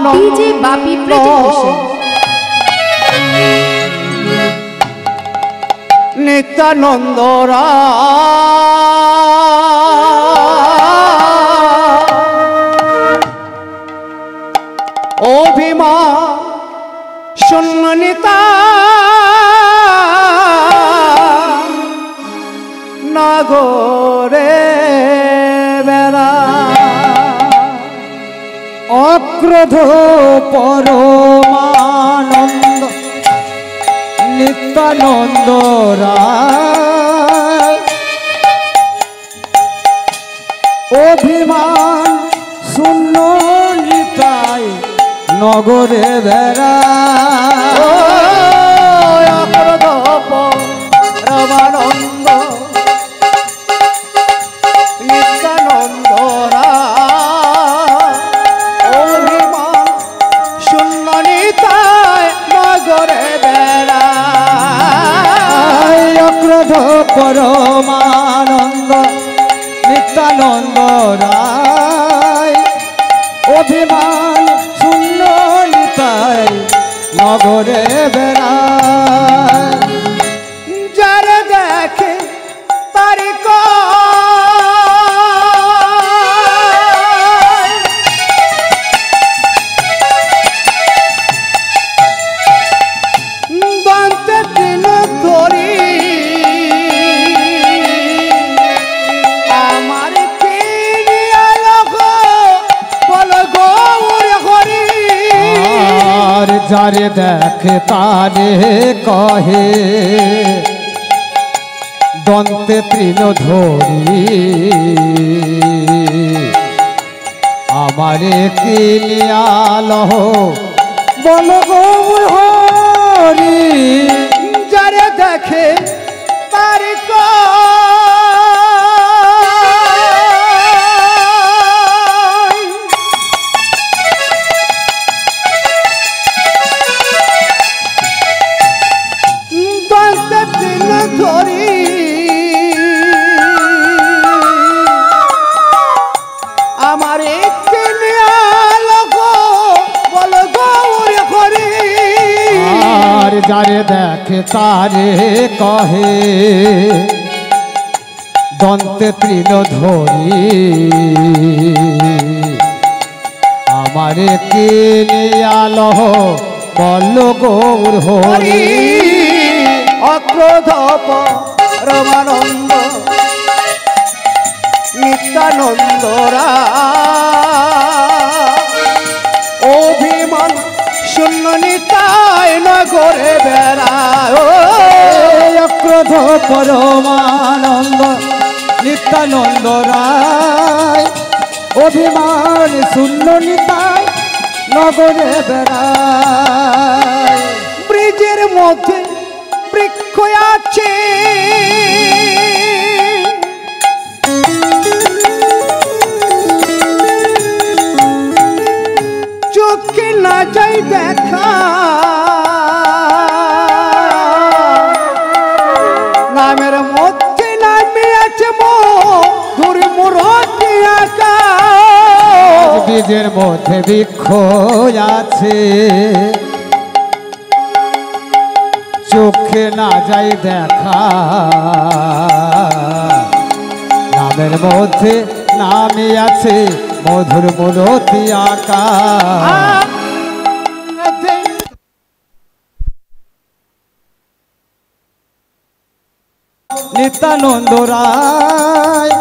DJ বাপি present Hossain Nityananda অভিমা শূন্য নিতা নাগরে বেড়া অক্রোধ পরমানন্দ নিত্যানন্দ রায় অভিমান শূন্য নিতাই নগরে বেড়ায় অক্রোধ পরমানন্দ নিত্যানন্দ অভিমান শূন্য নিতাই নগরে বেড়ায় অক্রোধ পরমানন্দ নিত্যানন্দ রায় অভিমান শূন্য নিতাই নগরে বেড়ায় যারে দেখে তারি দন্তে দিন ধরি আমার বল গৌর হরি আর যারে দেখে তারে কহে দন্তে তৃণ ধরি আমারে কিনিয়ালহ বল গৌর হরি যারে দেখে তারি দন্তে দিন ধরি আমার বল গৌর হরি আর যারে দেখে তারে কহে দন্তে তৃণ ধরি আমারে কিনিয়ালহ বল গৌর হরি অক্রোধ পরমানন্দ নিত্যানন্দ অভিমান শূন্য নিতাই নগরে বেড়ায় অক্রোধ পরমানন্দ নিত্যানন্দ রায় অভিমান শূন্য নিতাই নগরে বেড়ায় ব্রিজের মধ্যে বৃক্ষ আছে চোখে না যাই দেখা নামের মধ্যে নামে আছে মধুর মূরতি আঁকা বীজের মধ্যে বৃক্ষ আছে চোখে না যাই দেখা নামের মধ্যে নামে আছে মধুর মূরতি আঁকা নিত্যানন্দ রায়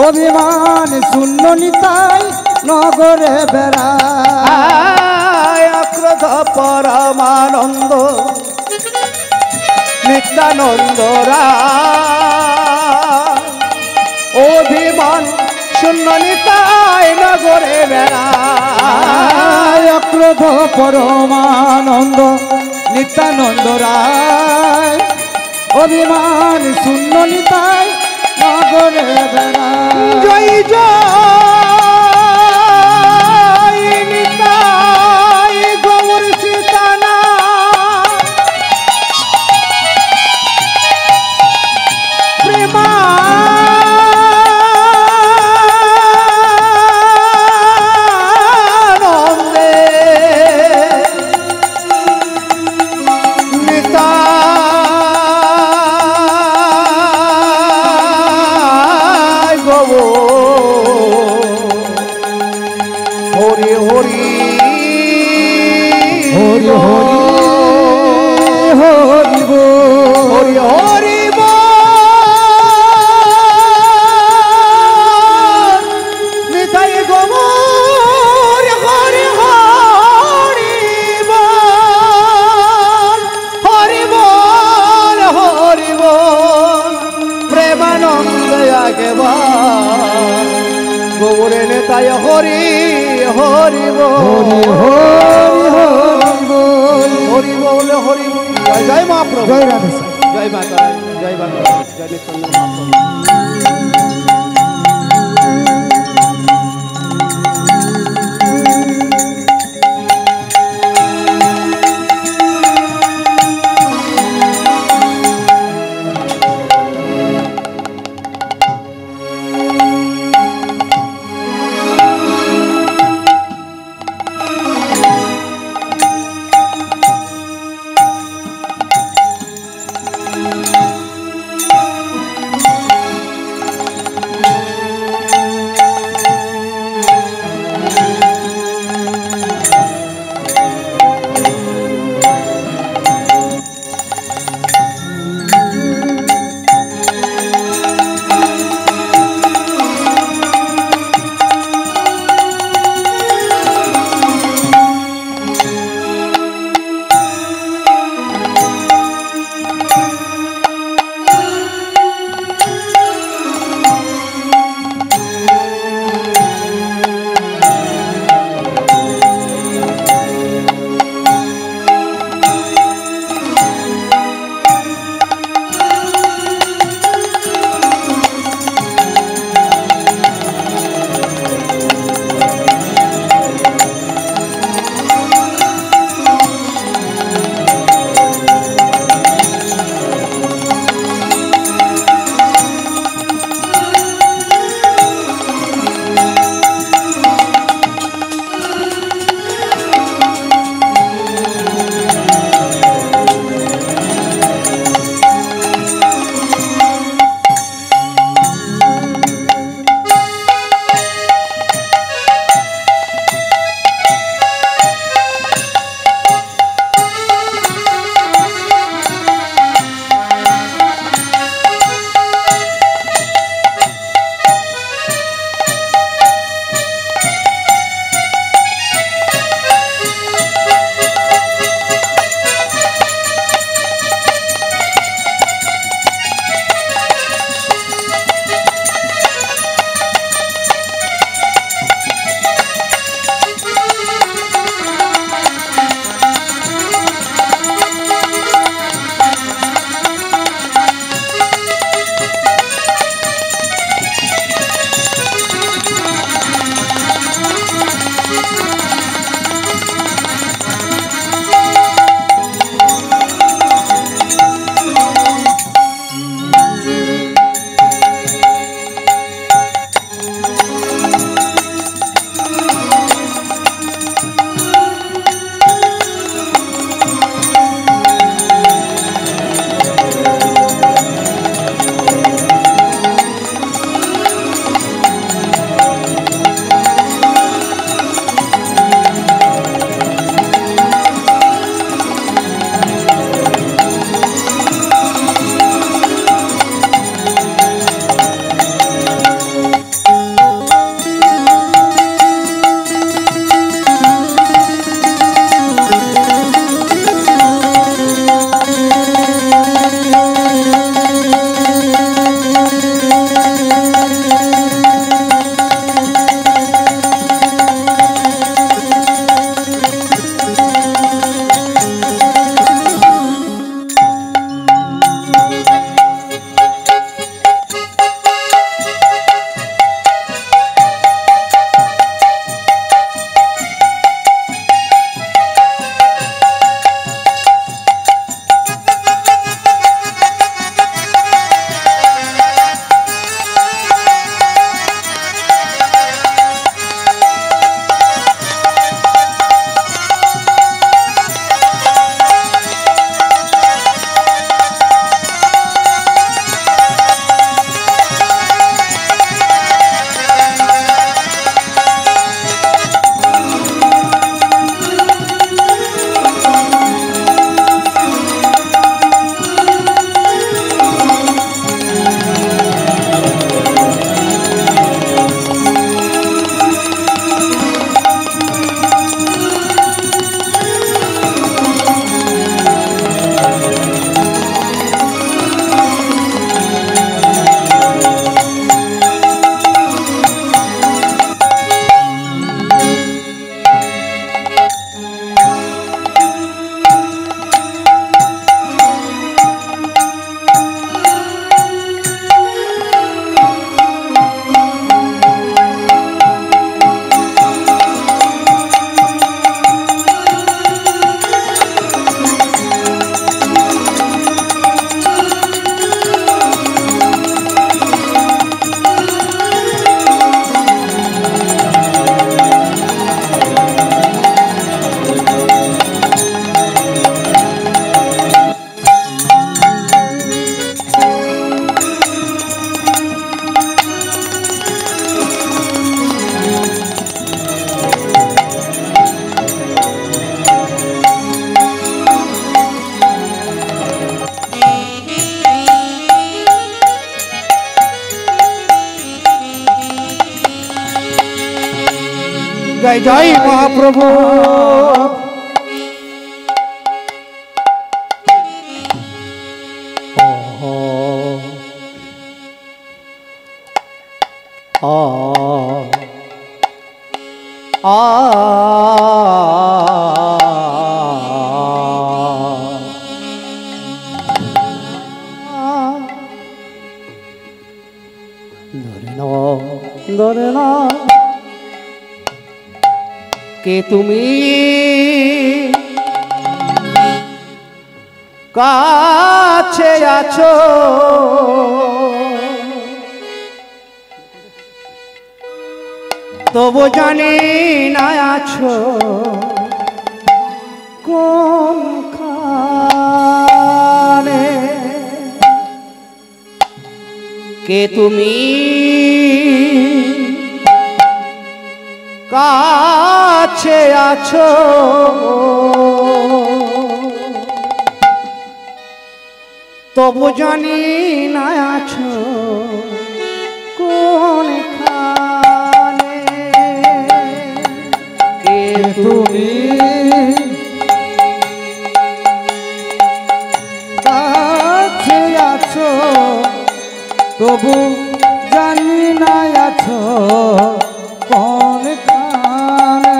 অভিমান শূন্য নিতাই নগরে বেড়ায় অক্রোধ পরমানন্দ নিত্যানন্দ অভিমান শূন্য নিতাই নগরে বেড়ায় অক্রোধ পরমানন্দ নিত্যানন্দ রায় অভিমান শূন্য নিতাই নগরে বেড়ায় জয় জয় নিতাই গৌর সীতানা প্রেমা হরি হরি বল হরি হরি হরি বল হরি বল হরি বল। জয় জয় মহাপ্রভু, জয় রাধে শ্যাম। জয় মাতা রানী, জয় মাতা রানী, জয় নিত্যানন্দ মহাপ্রভু। জয় জয় মহাপ্রভু। ধরে না কে তুমি কাছে আছো তবু জানি না আছো কোনখানে কে তুমি কাছে আছো তবু জানি না আছো কোনখানে কে তুমি কাছে আছো তবু জানি না আছো কোনখানে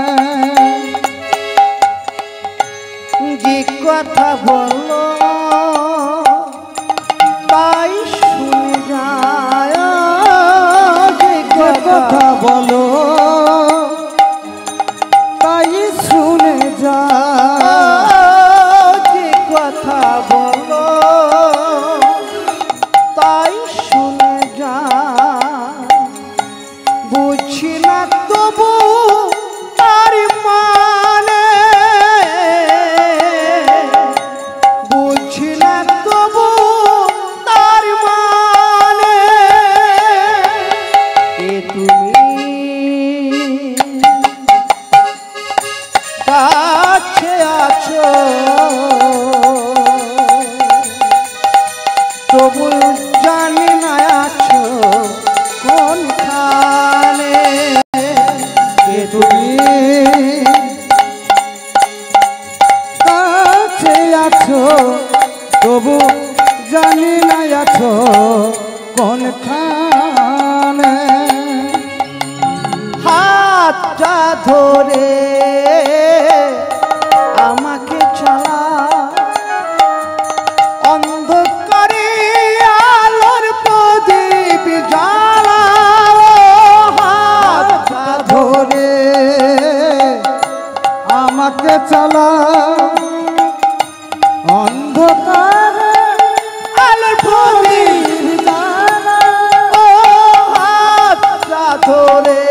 যে কথা বলো তাই শুনে যায় যে কথা বলো তাই শুনে যায় যে কথা বলো তাই শুনে যায় বুঝি না তবু তার মানে বুঝি না তবু তার মানে কে তুমি কাছে আছো তবু জানি না আছো কোনখানে কে তুমি কাছে আছো তবু জানি না আছো কোনখানে হাতটা ধরে আমাকে চালা অন্ধকারে আলোর প্রদীপ জ্বালাও হাতটা ধরে আমাকে চালা অন্ধকারে আলোর প্রদীপ জ্বালাও হাতটা ধরে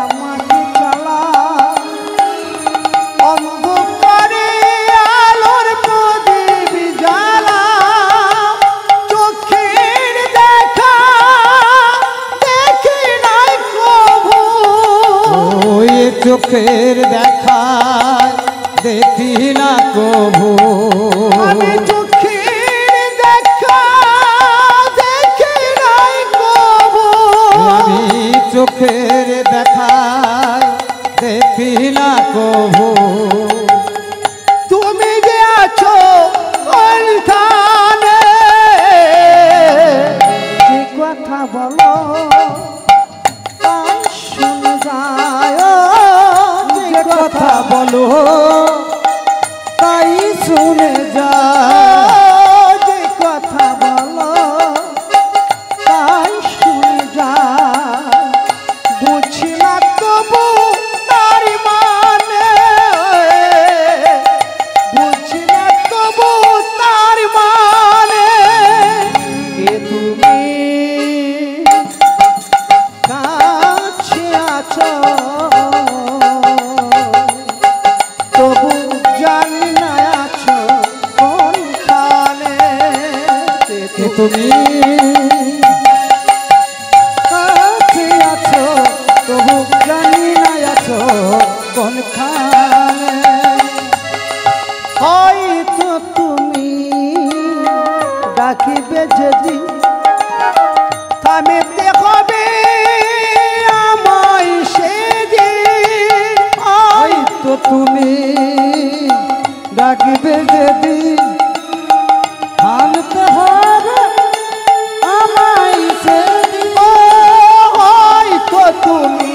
আমাকে চালা অন্ধকারে আলোর প্রদীপ জ্বালা চোখের দেখা দেখি নাই কভু ওই চোখের দেখা দেখি না কভু আমি চোখের দেখা দেখি নাই কভু আমি চোখের দেখা দেখি না কভু তুমি যে আছো ওইখানে যে কথা বলো তাই শুনে যায় যে কথা বলো তাই শুনে যা যে কথা বলো তাই শুনে যা বুঝি না তবু তার মানে বুঝি না তবু তার মানে কে তুমি কাছে আছো তবু জানি না আছো কোনখানে কে তুমি কাছে আছো তবু জানি না আছো কোনখানে হয়তো তুমি ডাকিবে যদি থামিতে হবে আমায় সে তুমি ডাকবে যেদিন আনতে হবে আমায় সেদিন হয়তো তুমি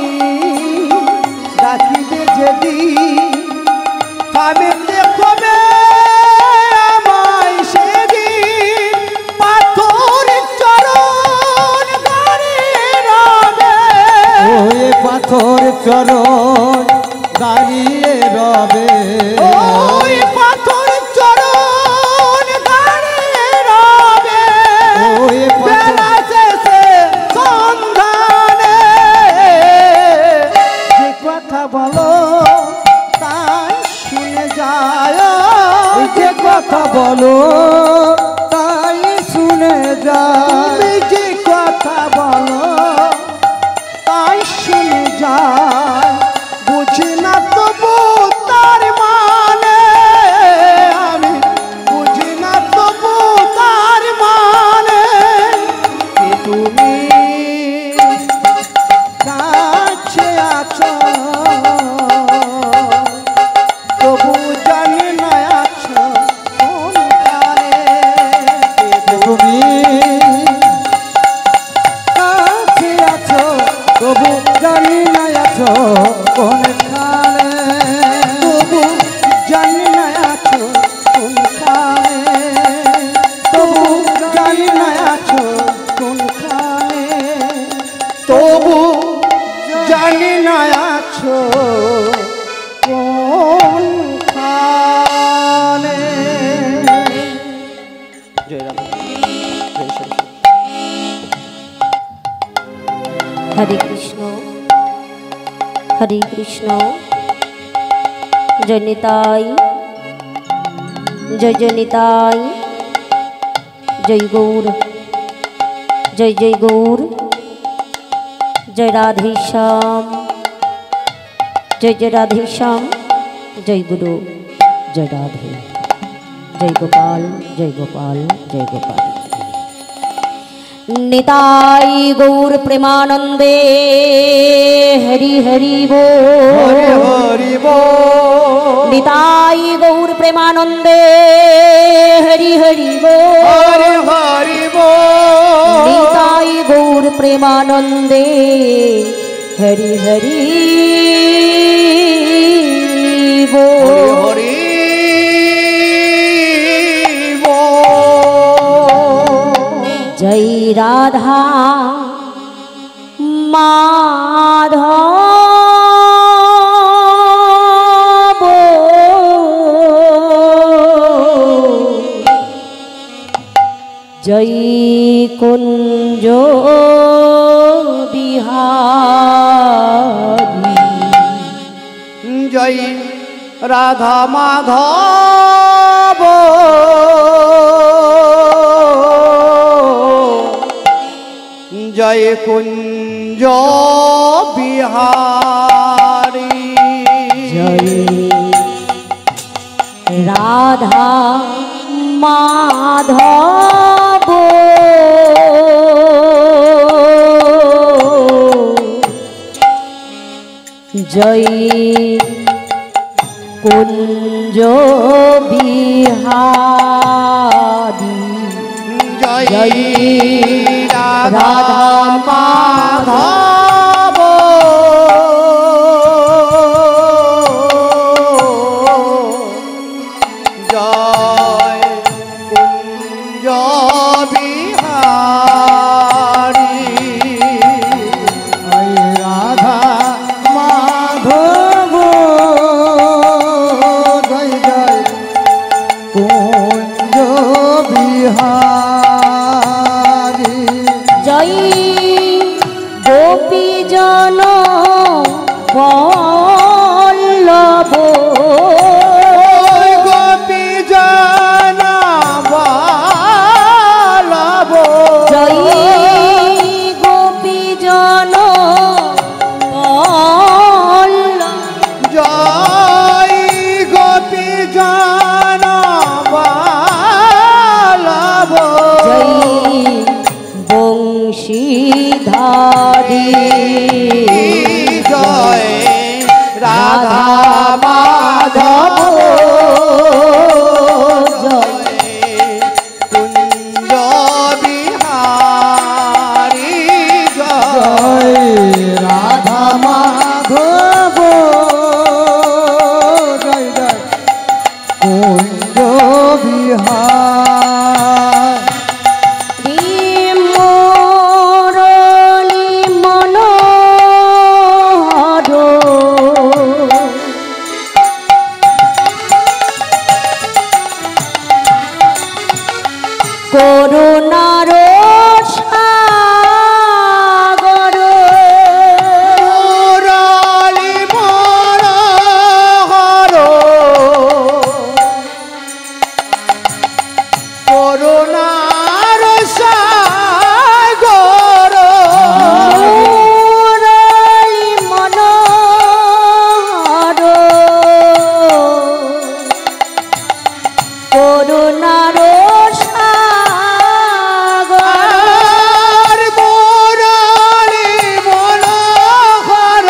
ডাকিবে যেদিন আমি দেখবে আমায় সেদিন পাথর চরণ দাঁড়িয়ে রবে ওই পাথর চরণ দাঁড়িয়ে রবে ওই পাথর চরণ দাঁড়িয়ে রবে ওই বেলা শেষে সন্ধানে যে কথা বলো তাই শুনে যায় যে কথা বলো তাই শুনে যায় তুমি যে কথা বলো তাই শুনে যায় বুঝি না তবু তার মানে আমি বুঝি না তবু তার মানে কি তুমি কাছে আছো তবু জানি না আছো কোনখানে তুমি কাছে আছো তবু জানি না আছো কোনখানে তবু জানি না আছো কোনখানে তবু জানি না আছো কোনখানে তবু জানি না আছো কোনখানে জয় রাম জয় শ্রী হরে কৃষ্ণ হরে কৃষ্ণ। জয় নিতাই, জয় জয় নিতাই, জয় গৌর, জয় জয় গৌর, জয় রাধেশ্যাম, জয় জয় রাধেশ্যাম, জয় গুরু, জয় রাধে, জয় গোপাল, জয় গোপাল, জয় গোপাল। নিতাই গৌর প্রেমানন্দে হরি হরি হরি বল। হরি বল নিতাই গৌর প্রেমানন্দে হরি হরি বল। হরি হরি বল নিতাই গৌর প্রেমানন্দে হরি হরি বল। হরি জয় রাধা মাধব জয় কুঞ্জ বিহারী জয় রাধা মাধব জয় কুঞ্জ বিহারী জয় রাধা মাধব জয় কুঞ্জ বিহারী জয় জয় রাধা মাধব জয় কুঞ্জ বিহারী ওই রাধা মাধব জয় জয় কুঞ্জ বিহারী জয় গোপী জন বল্লভ গোপী জানা বল্লভ জয় গোপী জন বল্লভ জয় গোপী জানা বল্লভ জয় বংশীধারী জয় রাধা মা মাধব জয় কুঞ্জ বিহারী জয় জয় রাধা মাধব জয় জয় কুঞ্জ বিহার মুরলী মনোহর করুণার সাগর মুরলী মনোহর করুণার সাগর মুরলী মনোহর করুণার সাগর আর মুরলী মনোহর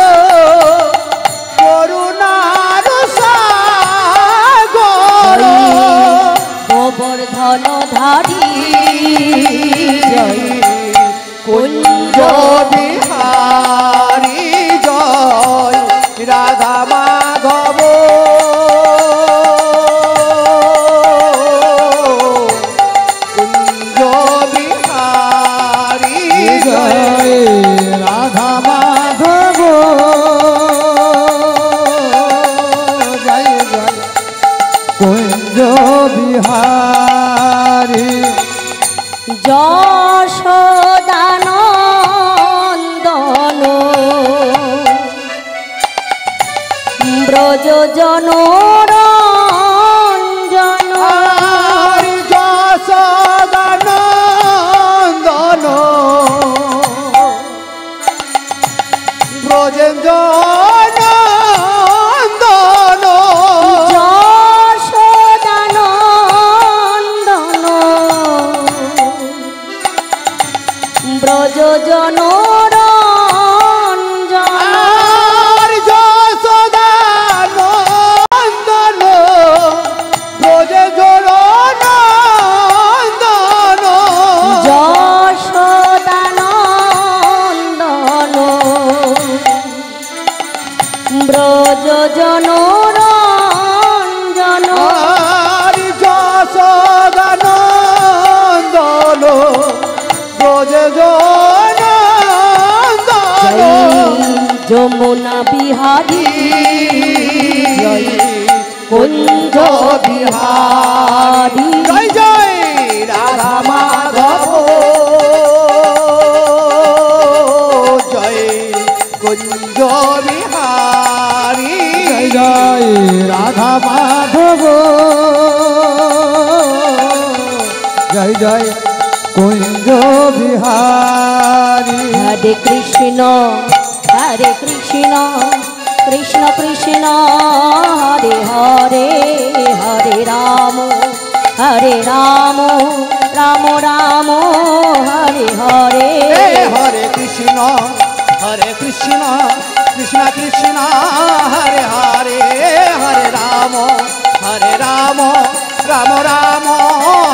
করুণার সাগর গোবর্ধন ধারী কুঞ্জ বিহারী জয় রাধা মাধব কুঞ্জ বিহারী জয় জয় রাধা মাধব জয় জয় কুঞ্জ বিহারী যশোদানন্দন ব্রজ জনরঞ্জন আর যশোদানন্দন ব্রজেন্দ্রনন্দন যশোদানন্দন ব্রজ জনরঞ্জন আর যশোদানন্দন ব্রজেন্দ্রনন্দন যশোদানন্দন ব্রজ জনরঞ্জন আর যশোদানন্দন ব্রজেন্দ্রনন্দন যমুনা বিহারী জয় কুঞ্জ বিহারী জয় জয় রাধা মাধব জয় কুঞ্জ বিহারী জয় জয় রাধা মাধব জয় জয় কুঞ্জ বিহারী হরে কৃষ্ণ কৃষ্ণ কৃষ্ণ হরে হরে হরে রাম রাম রাম হরে হরে হরে কৃষ্ণ কৃষ্ণ কৃষ্ণ হরে হরে হরে রাম রাম রাম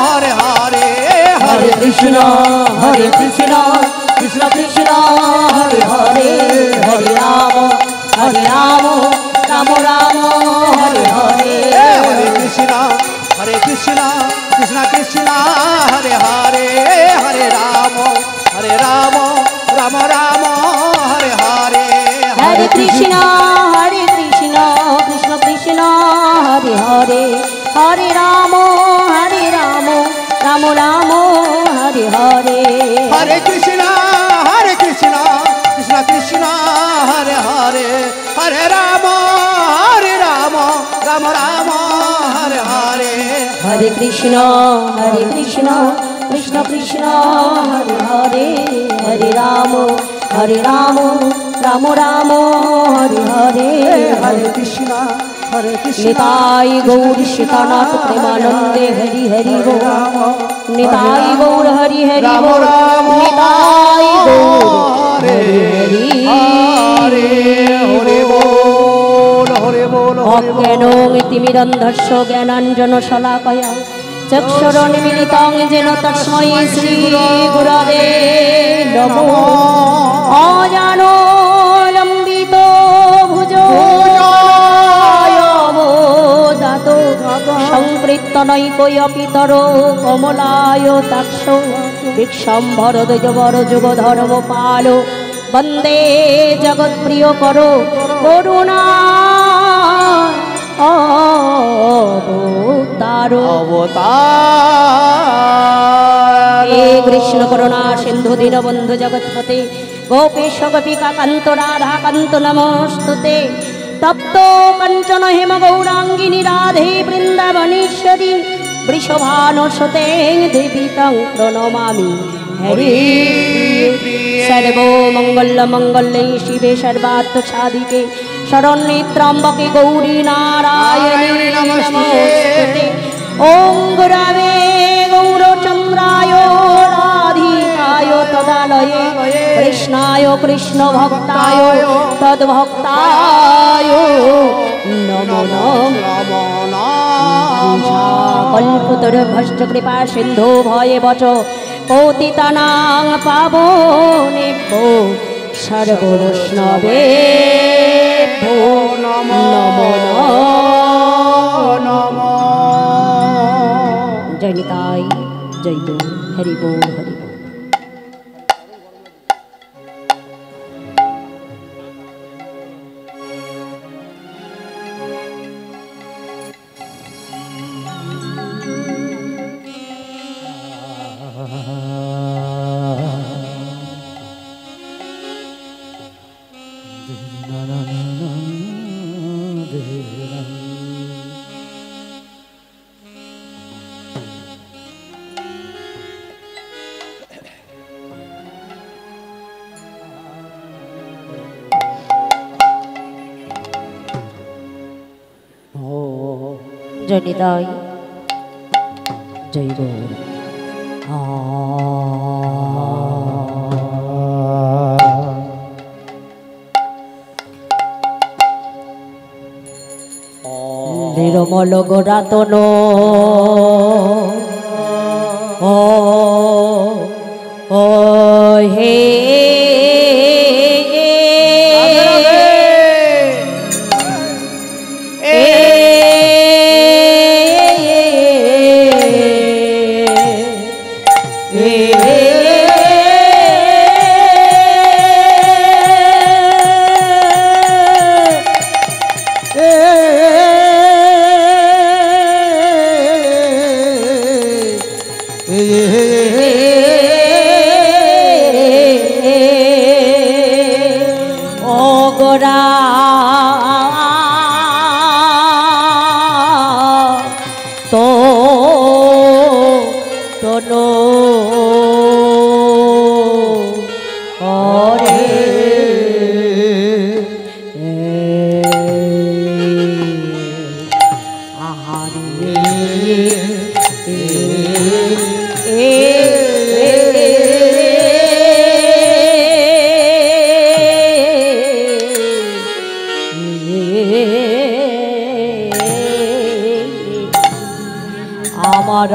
হরে হরে হরে কৃষ্ণ কৃষ্ণ কৃষ্ণ হরে হরে হরে রাম রাম রাম হরে হরে হরে কৃষ্ণ কৃষ্ণ কৃষ্ণ হরে হরে হরে রাম রাম হরে হরে হরে কৃষ্ণ কৃষ্ণ কৃষ্ণ হরে হরে হরে রাম রাম হরে হরে হরে কৃষ্ণ কৃষ্ণ কৃষ্ণ হরে হরে হরে রাম রাম হরে হরে হরে কৃষ্ণ কৃষ্ণ কৃষ্ণ হরে হরে হরে রাম রাম হরে হরে হরে কৃষ্ণ নিতাই গৌর সীতানাথ প্রেমানন্দে হরি হরি বল নিতাই গৌর হরি হরি বল নিতাই গৌর হরি হরি হরে বল হরে বল অজ্ঞানং তিমিরন্ধস্য জ্ঞানাঞ্জনশলাকয়া চক্ষুরোন্মিলিतं येन তস্मै শ্রীগুরবে নমঃ অজানোলম্বিতো ভুজো দাতো সংকৃত্তনৈকয়পিতরো কমলায় তাক্ষ বিশ্বম্ভরদ্বয়বর যুগধর্মপালো বন্দে জগৎপ্রিয় করো করুণা হে কৃষ্ণ করুণা সিন্ধু দীনবন্ধু জগৎপতে গোপীশ গোপিকা কান্ত রাধা কান্ত নমস্তুতে তপ্ত কাঞ্চন হেম গৌরাঙ্গিনী রাধে বৃন্দাবনেশ্বরী বৃষভানুসুতে দেবী তং প্রণমামি হরি সর্বমঙ্গলমঙ্গলে শিবে সর্বার্থসাধিকে শরণ্যে ত্র্যম্বকে গৌরী নারায়ণী নমস্তুতে ওম গুরবে গৌরচন্দ্রায় রাধিকায় তদালয়ে কৃষ্ণায় কৃষ্ণ ভক্তায় তদ্ভক্তায় নমো নমঃ কল্পতরুভ্যশ্চ কৃপা সিন্ধু ভয়ে বচ পতিতানাং পাবনেভ্যো সর্ববৈষ্ণবেভ্যো নমো নমঃ। জয় নিতাই জয় গৌর হরি বল হরি বল। জয় নিতাই জয় গৌর। নির্মল গোরাতন ও হে আমার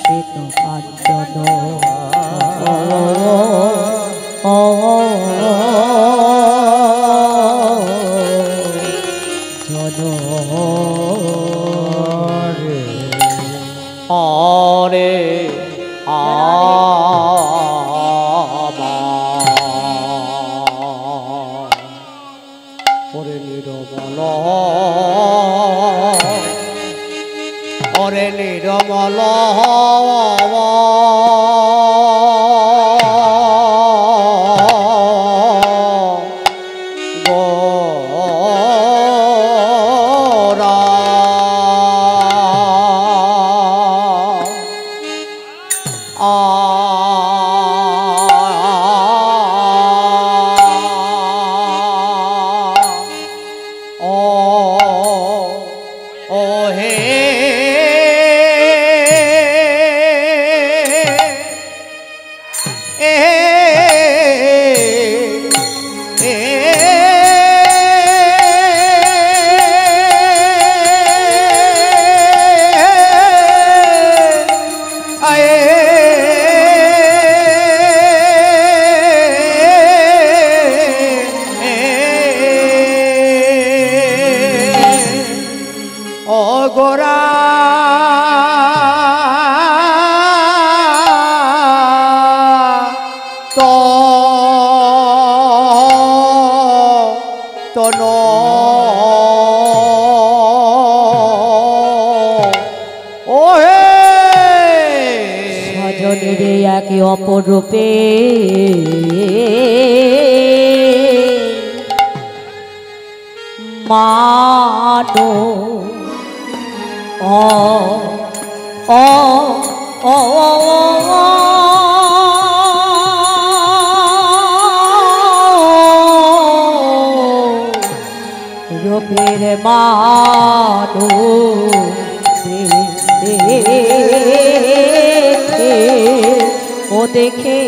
শীত কাঞ্চন রে ওরে নিরমল ওরে নিরমল নূতন ও হে স্বজনের একে অপর রূপে মানো ও ও ও রূপের মানো ও দেখে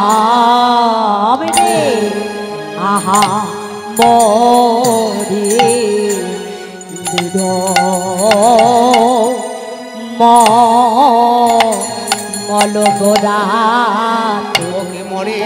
এলাম রে আহা মরে মলগোরা ওকে মরে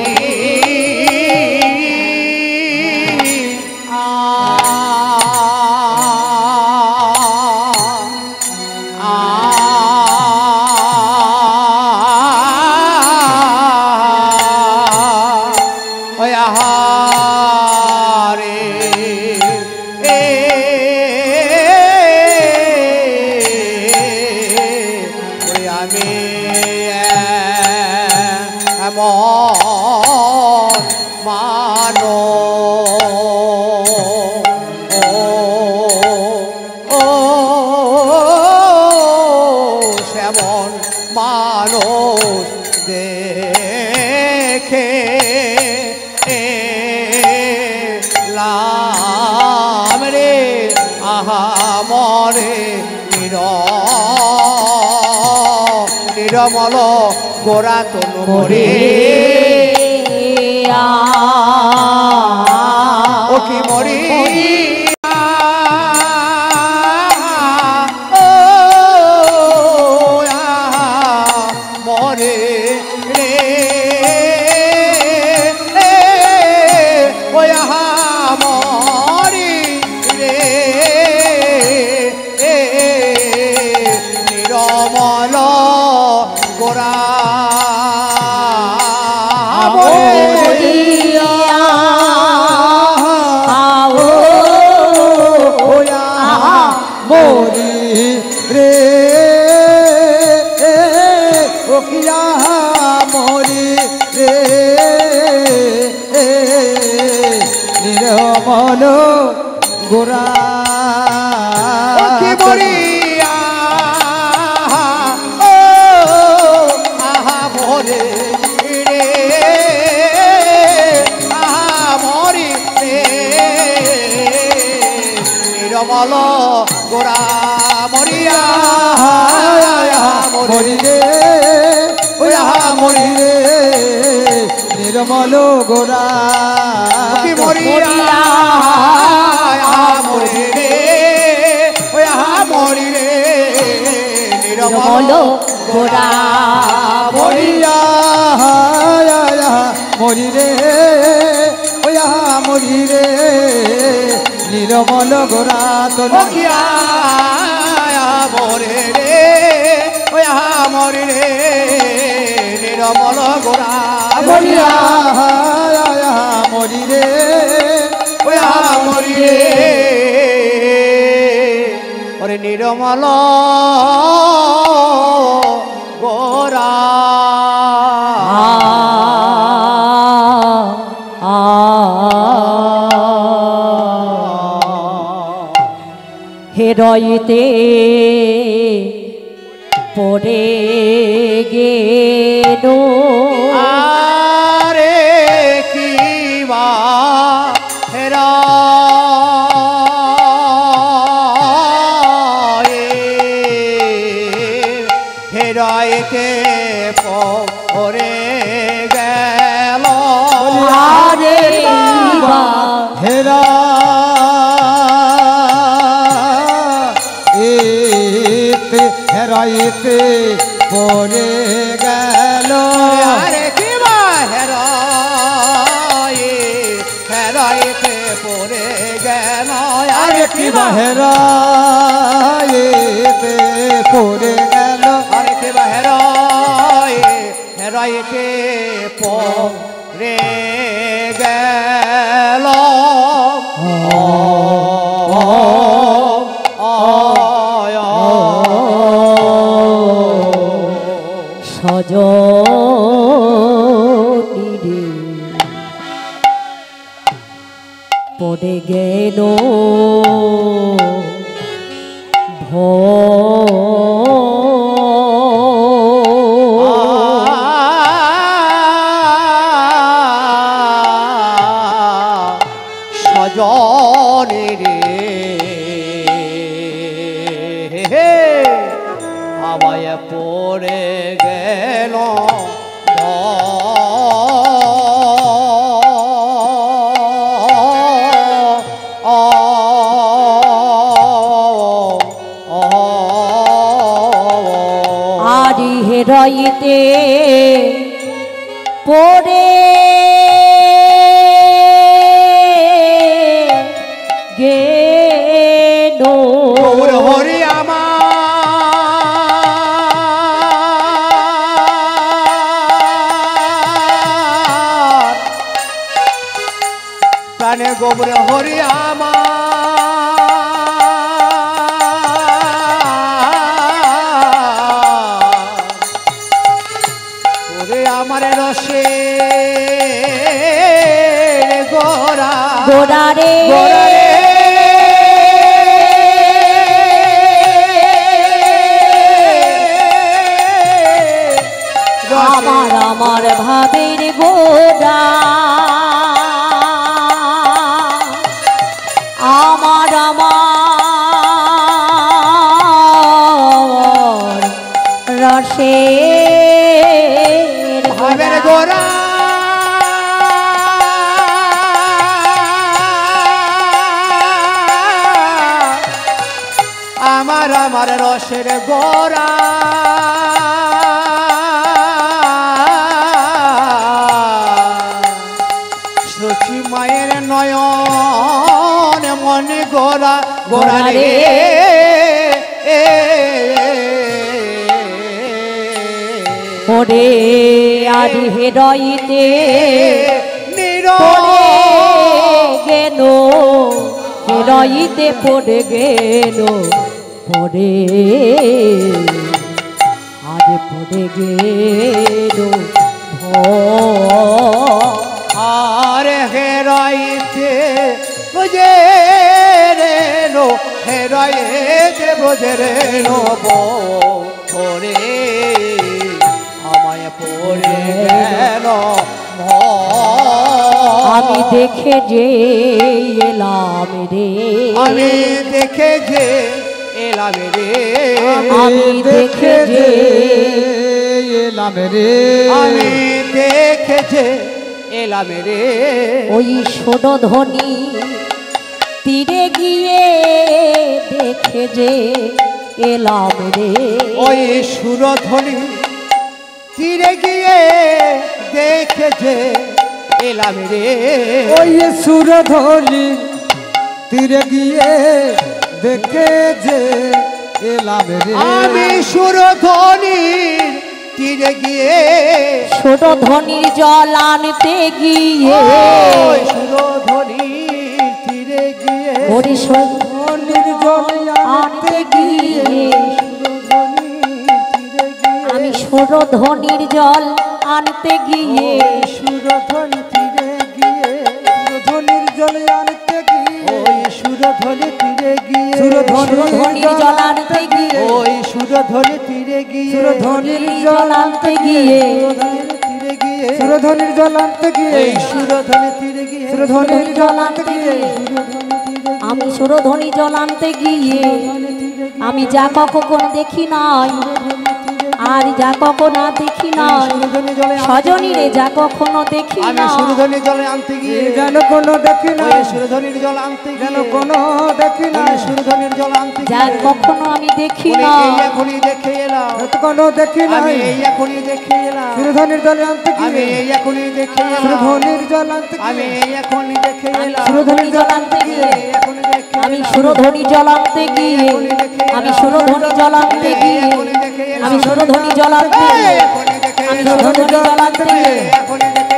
মানো ও শ্যামন মানুষ দেখে লাম রে আহা মরে নিরমল গোরা তনু মরে ও কি মরি মরে রে ও মরি রে নিরমল গোরা মরি রে ও কিয়া মরি রে নিরমল গোরা মরি আহা মরে রে আহা মরি রে নিরমল গোরা মরিয়া মরি রে ওই আহা মরি রে নির্মল গোরা মরিয়া মরি রে ওই আহা মরি রে নিরমল গোরা মরিয়া মরি রে ওই আহা মরি রে নির্মল গোরা তো মরে রে ওই আহা মরি রে নিরমল গোরা মরিয়া মরি রে ওই আহা মরি রে ওরে নিরমল গোরা হেরইতে পড়ে গেল আরে কি বা হেরা হেরাইতে পড়ে গেল আরে হেরা হেরাইতে পড়ে গেল আরে কি বা হেরাইতে পড়ে গেল আরে কি বা হেরাইতে পড়ে গেল আরে কি বা হেরাইতে পড়ে গেল সজনী রে পড়ে গেল সজনী রে আমায় পড়ে গেল আরি হেরইতে পড়ে গেল হরি আমার প্রাণে গোবর হরি আমার রসে গোরা গোরা রে আমার আমার ভাবের গোরা আমার আমার রসে ভাবের গোরা আমার আমার রসের গোরা সচি মায়ের নয়ন মনে গোরা গোরা রে পড়ে আরি হেরইতে পড়ে গেল হেরইতে পড়ে গেল পড়ে আরে পড়ে গেল আর হেরাইতে বুঝে রেলো হেরাইতে বুঝে রেলো পড়ে আমায় পড়ে গেল আমি দেখে যে এলাম রে আমি দেখে যে এলাম রে আমি দেখে যে এলাম রে আমি দেখে যে এলাম রে ওই সোনধ্বনি তীরে গিয়ে দেখে যে এলাম রে ওই সুরধ্বনি তীরে গিয়ে দেখে যে এলাম রে ওই সুরধ্বনি তীরে গিয়ে দেখে যে এলাম রে আমি সুরধ্বনির তীরে গিয়ে সোনধ্বনির জল আনতে গিয়ে ওই সুরধ্বনির তীরে গিয়ে ওরে সোনধ্বনির জল আনতে গিয়ে সুরধ্বনির তীরে গিয়ে আমি সোনধ্বনির জল আনতে গিয়ে সুরধ্বনি তীরে গিয়ে সুরধ্বনির জল আনতে গিয়ে ওই সুরধ্বনি তীরে গিয়ে সোনধ্বনির জল আনতে গিয়ে ওই সুরধ্বনি তীরে গিয়ে সুরধ্বনির জল আনতে গিয়ে তীরে গিয়ে সুরধ্বনির জল আনতে গিয়ে এই সুরধ্বনি তীরে গিয়ে সুরধ্বনির জল আনতে গিয়ে আমি সুরধ্বনি জল আনতে গিয়ে আমি যা কখন দেখি নাই আর যা কখনো দেখি নাই সজনী রে যা কখনো দেখি আমি না সুরধ্বনি জলে আনতে গিয়ে যেন কোনো দেখি না ওই সুরধ্বনির জল আনতে যেন গিয়ে কোনো দেখি না ওই সুরধ্বনির জল আনতে যা গিয়ে কখনো আমি দেখি বলে না এই এখনই দেখে এলাম কোনো দেখি না আমি এই এখনই দেখে এলাম সুরধ্বনির জল আনতে আমি গিয়ে এই এখনই দেখে এলাম সুরধ্বনির জল আনতে আমি গিয়ে এই এখনই দেখে এলাম সুরধ্বনি জল আনতে গিয়ে এখনই দেখে আমি সুরধ্বনি জল আনতে গিয়ে আমি সুরধ্বনি জল আনতে গিয়ে আমি সুরধ্বনি জল আনতে গিয়ে আমি সুরধ্বনি জল আনতে গিয়ে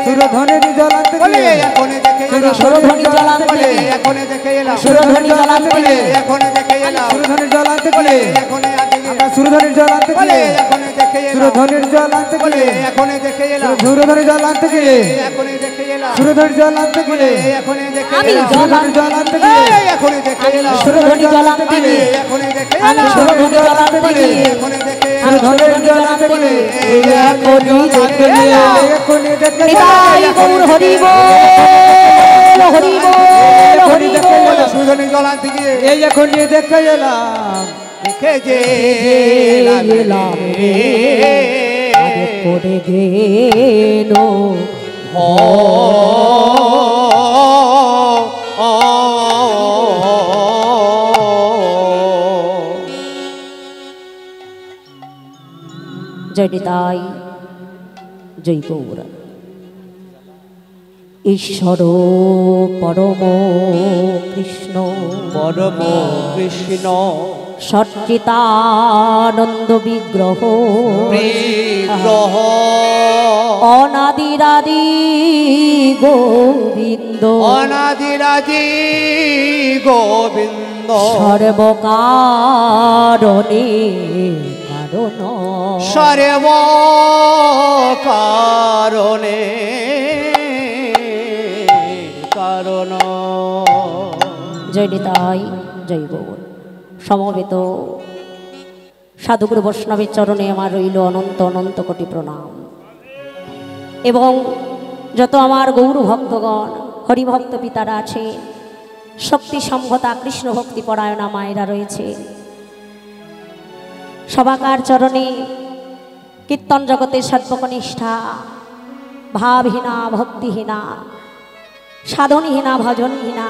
সুরধ্বনির জল আনতে গিয়ে এখনই দেখে এলাম সুরধ্বনি জলান্তে বলে এখনই দেখে এলাম সুরধ্বনি জলান্তে বলে এখনই দেখে এলাম সুরধনির জল আনতে বলে গিয়ে এখনই আগে আমরা সুরধনির জল আনতে বলে গিয়ে এখনই দেখে এলাম সুরধনির জল আনতে বলে গিয়ে এখনই দেখে এলাম সুরধনির জল আনতে গিয়ে এখনই দেখে এলাম সুরধনির জল আনতে বলে গিয়ে এখনই দেখে আমি এলাম সুরধনির জল আনতে গিয়ে এখনই দেখে এলাম সুরধ্বনি জলান্তে বলে এখনই দেখে আমি এলাম সুরধ্বনি জলান্তে বলে গিয়ে এখনই দেখে আমি এলাম সুরধ্বনি জলান্তে গিয়ে এখনই দেখে এখনই দেখে নিতাই গৌর হরি বল হরি বল হরি বল সুরধনি জল আনতে গিয়ে এই এখনই দেখে এলাম দেখে যে এলাম আগে পড়ে গেল জয় নিতাই জয় গৌর ঈশ্বর পরম কৃষ্ণ পরম কৃষ্ণ সচ্চিতানন্দ বিগ্রহ বিগ্রহ অনাদিরাদি গোবিন্দ অনাদিরাজি গোবিন্দ সর্বকারণে কারণ সর্ব কারণে কারণ জয় নিতাই জয় গৌর সমবেত সাধুগুরু বৈষ্ণবের চরণে আমার রইল অনন্ত অনন্ত কোটি প্রণাম এবং যত আমার গৌর ভক্তগণ হরিভক্ত পিতারা আছে শক্তি সম্ভতা কৃষ্ণ ভক্তি পরায়ণা মায়েরা রয়েছে সবাকার চরণে কীর্তন জগতের সর্বকনিষ্ঠা ভাবহীনা ভক্তিহীনা সাধনহীনা ভজনহীনা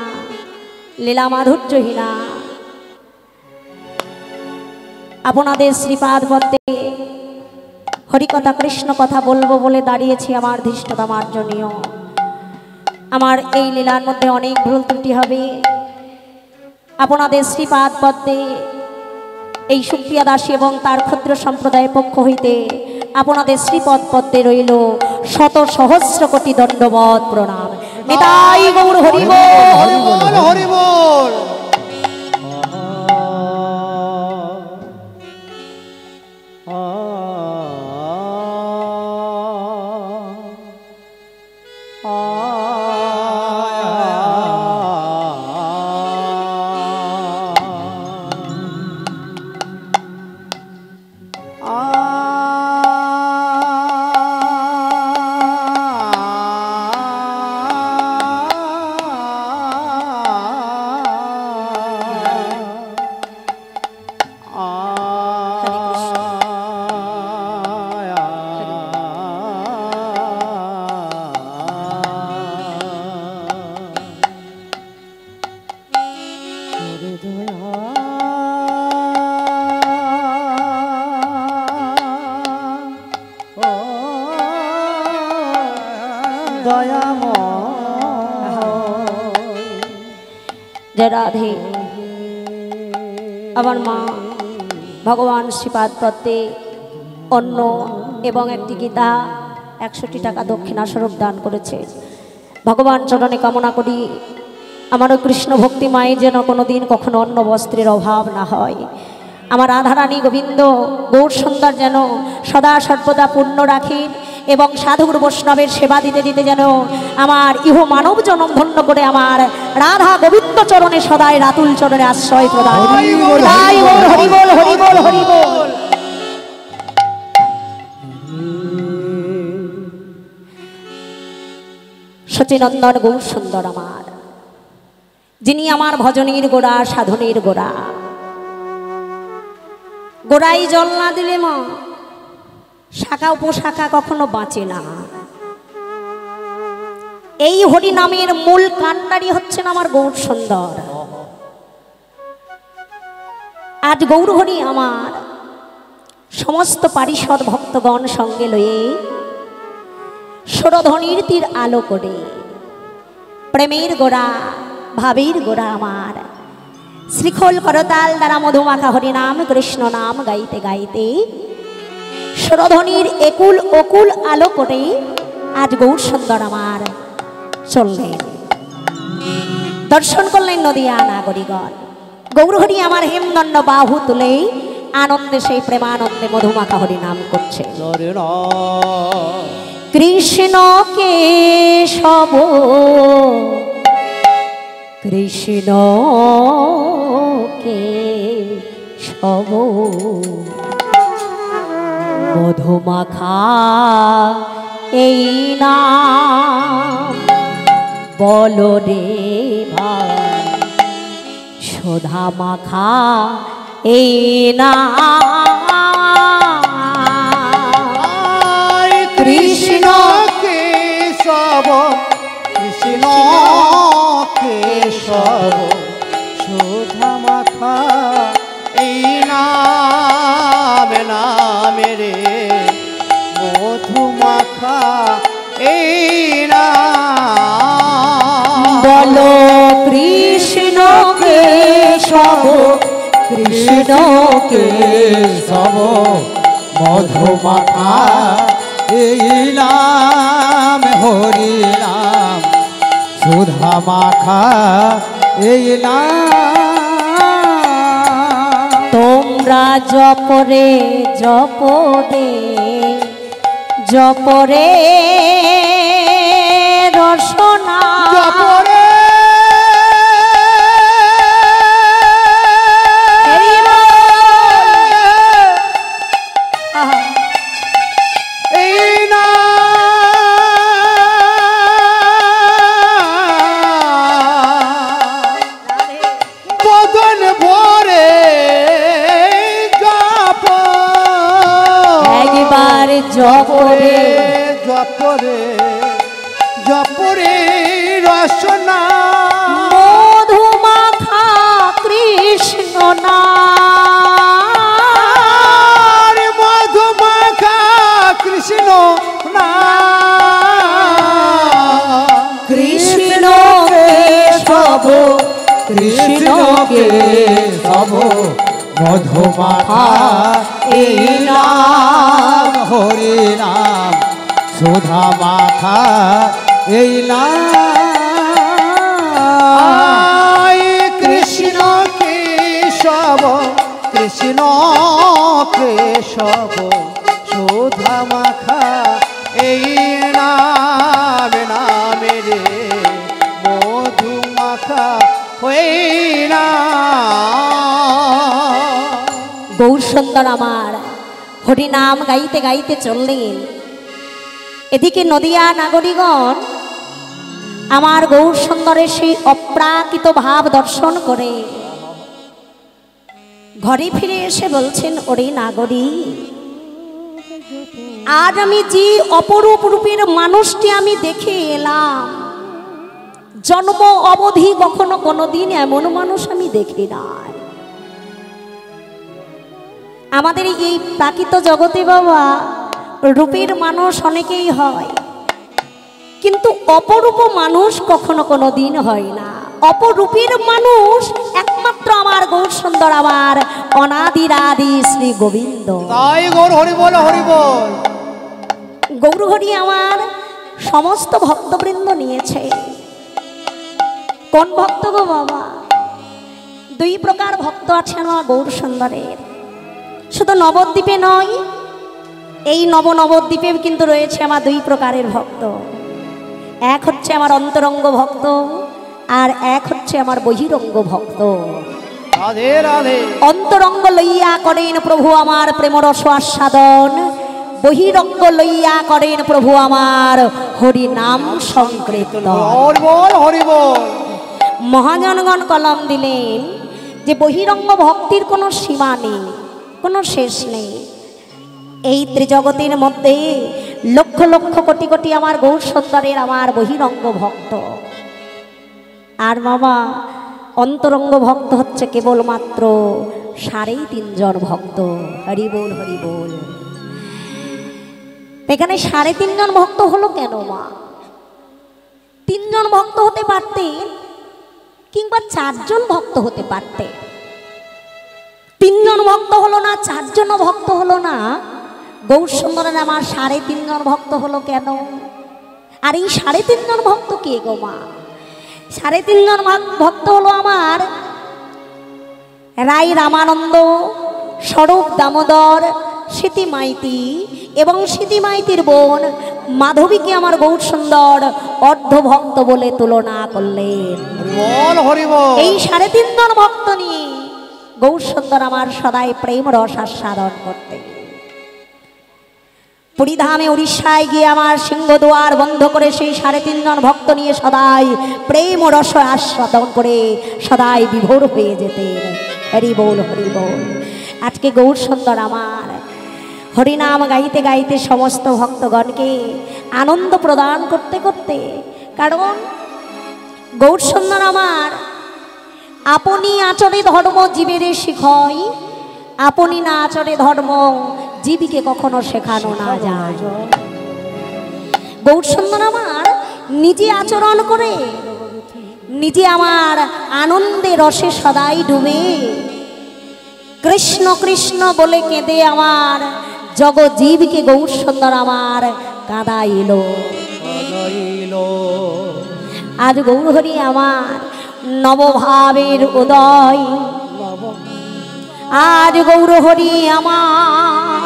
লীলা মাধুর্যহীনা আপনাদের শ্রীপাদ পদ্মে হরিকথা কৃষ্ণ কথা বলবো বলে দাঁড়িয়েছি আমার ধৃষ্টতা মার্জনীয় আমার এই লীলার মধ্যে অনেক ভুল ত্রুটি হবে আপনাদের শ্রীপাদ পদ্মে এই সুপ্রিয়া দাসী এবং তার ক্ষুদ্র সম্প্রদায়ের পক্ষ হইতে আপনাদের শ্রীপদ পদ্মে রইল শত সহস্র কোটি দণ্ডবত প্রণাম নিতাই গৌর হরি বল হরি বল হরি বল जय राधे আমার মা ভগবান শ্রীপাদ পদ্মে অন্ন এবং একটি গীতা 100টি টাকা দক্ষিণা স্বরূপ দান করেছে ভগবান চরণে কামনা করি আমারও কৃষ্ণ ভক্তি মায়ে যেন কোনো দিন কখনো অন্ন বস্ত্রের অভাব না হয় আমার রাধারানী গোবিন্দ গৌর সুন্দর যেন সদা সর্বদা পূর্ণ রাখেন এবং সাধুগুরু বৈষ্ণবের সেবা দিতে দিতে যেন আমার ইহ মানব জনম ধন্য করে আমার রাধা গোবিন্দ চরণে সদাই রাতুল চরণে আশ্রয় প্রদান তাই গৌর হরি বল হরি বল হরি বল সচিনন্দন গৌর সুন্দর আমার যিনি আমার ভজনের গোড়া সাধনের গোড়া গোড়াই জল না দিলে মা শাখা উপশাখা কখনো বাঁচে না এই হরি নামের মূল কাণ্ডারি হচ্ছেন আমার গৌর সুন্দর আজ গৌর হরি আমার সমস্ত পারিষদ ভক্তগণ সঙ্গে লয়ে সুরধ্বনির তীর আলো করে প্রেমের গোড়া ভাবের গোড়া আমার শ্রীখোল করতাল দ্বারা মধুমাখা হরিনাম কৃষ্ণ নাম গাইতে গাইতে সুরধ্বনির একুল অকুল আলো করে আজ গৌর সুন্দর আমার চললেন, দর্শন করলেন নদিয়া নাগরিকগণ। গৌরহরি আমার হেমদণ্ড বাহু তুলেই আনন্দে সেই প্রেমানন্দে মধুমাখা হরি নাম করছে। কৃষ্ণ কেশব কৃষ্ণ কেশব মধুমাখা এই নাম বলো রে ভাই, সুধা মাখা এই নাম। কৃষ্ণ কেশব কৃষ্ণ কেশব সুধা মাখা এই নাম নামে রে মধুমাখা এই নাম। বলো কৃষ্ণ কেশব কৃষ্ণ কেশব মধুমাখা এই নাম হরি নাম সুধা মাখা এই নাম। তোমরা জপরে জপরে জপরে রসনা জপরে এই বদন ভরে জপ একবার জপরে জপরে জপরে রসনা মধুমাখা কৃষ্ণ নাম। মধুমাখা কৃষ্ণ কৃষ্ণ কেশব কৃষ্ণ কেশব মধুমাখা এই নাম হরি নাম সুধা মাখা এই নাম। কৃষ্ণ কেশব কৃষ্ণ কেশব সুধা মাখা এই নাম নামে রে মধুমাখা হই না। গৌর সুন্দর আমার হরি নাম গাইতে গাইতে চললেন। এদিকে নদিয়া নাগরিকগণ আমার গৌর সুন্দরের সেই অপ্রাকৃত ভাব দর্শন করে ঘরে ফিরে এসে বলছেন, ওরে নাগরী, আজ আমি যে অপরূপ রূপের মানুষটি আমি দেখে এলাম, জন্ম অবধি কখনো কোনোদিন এমন মানুষ আমি দেখি নাই। আমাদের এই প্রাকৃত জগতে বাবা রূপের মানুষ অনেকেই হয়, কিন্তু অপরূপ মানুষ কখনো কোনো দিন হয় না। অপরূপের মানুষ একমাত্র আমার গৌর সুন্দর আমার অনাদিরাদি শ্রী গোবিন্দ। তাই গৌর হরি বল হরি বল। গৌর হরি আমার সমস্ত ভক্তবৃন্দ নিয়েছে। কোন ভক্ত গো বাবা? দুই প্রকার ভক্ত আছে আমার গৌর সুন্দরের। শুধু নবদ্বীপে নয়, এই নবদ্বীপে কিন্তু রয়েছে আমার দুই প্রকারের ভক্ত। এক হচ্ছে আমার অন্তরঙ্গ ভক্ত, আর এক হচ্ছে আমার বহিরঙ্গ ভক্ত। রাধে রাধে। অন্তরঙ্গ লইয়া করেন প্রভু আমার প্রেমরস আস্বাদন, বহিরঙ্গ লইয়া করেন প্রভু আমার হরি নাম সংকীর্তন। হরি বল হরি বল। মহাজনগণ কলম দিলেন যে বহিরঙ্গ ভক্তির কোনো সীমা নেই, কোনো শেষ নেই। এই ত্রিজগতের মধ্যে লক্ষ লক্ষ কোটি কোটি আমার গৌর সুন্দরের আমার বহিরঙ্গ ভক্ত, আর বাবা অন্তরঙ্গ ভক্ত হচ্ছে কেবলমাত্র 3.5 জন ভক্ত। হরি বল হরি বল। এখানে 3.5 জন ভক্ত হলো কেন মা? 3 জন ভক্ত হতে পারতেন, কিংবা 4 জন ভক্ত হতে পারতেন। 3 জন ভক্ত হলো না, 4 জন ভক্ত হলো না, গৌর সুন্দরের আমার 3.5 জন ভক্ত হলো কেন? আর এই 3.5 জন ভক্ত কে গো মা? 3.5 জন ভক্ত হলো আমার রাই রামানন্দ, স্বরূপ দামোদর, স্মৃতি মাইতি এবং স্মৃতি মাইতির বোন মাধবীকে আমার গৌর সুন্দর অর্ধভক্ত বলে তুলনা করলেন। বল হরি বল। এই 3.5 জন ভক্ত নিয়ে গৌর সুন্দর আমার সদাই প্রেম রস আস্বাদন করতে পুরীধামে উড়িষ্যায় গিয়ে আমার সিংহদুয়ার বন্ধ করে সেই 3.5 জন ভক্ত নিয়ে সদাই প্রেম রস আস্বাদন করে সদাই বিভোর হয়ে যেতেন। হরি বল হরি বল। আজকে গৌর সুন্দর আমার হরিনাম গাইতে গাইতে সমস্ত ভক্তগণকে আনন্দ প্রদান করতে করতে, কারণ গৌর সুন্দর আমার আপনি আচরে ধর্ম জীবেরে শিখয়, আপনি না আচরে ধর্ম জীবিকে কখনো শেখানো না যায়। গৌর সুন্দর আমার নিজে আচরণ করে নিজে আমার আনন্দে রসে সদাই ডুবে কৃষ্ণ কৃষ্ণ বলে কেঁদে আমার জগজীবকে গৌর সুন্দর আমার কাঁদাইল। আজ গৌরহরি আমার নবভাবের উদয়, আজ গৌরহরি আমার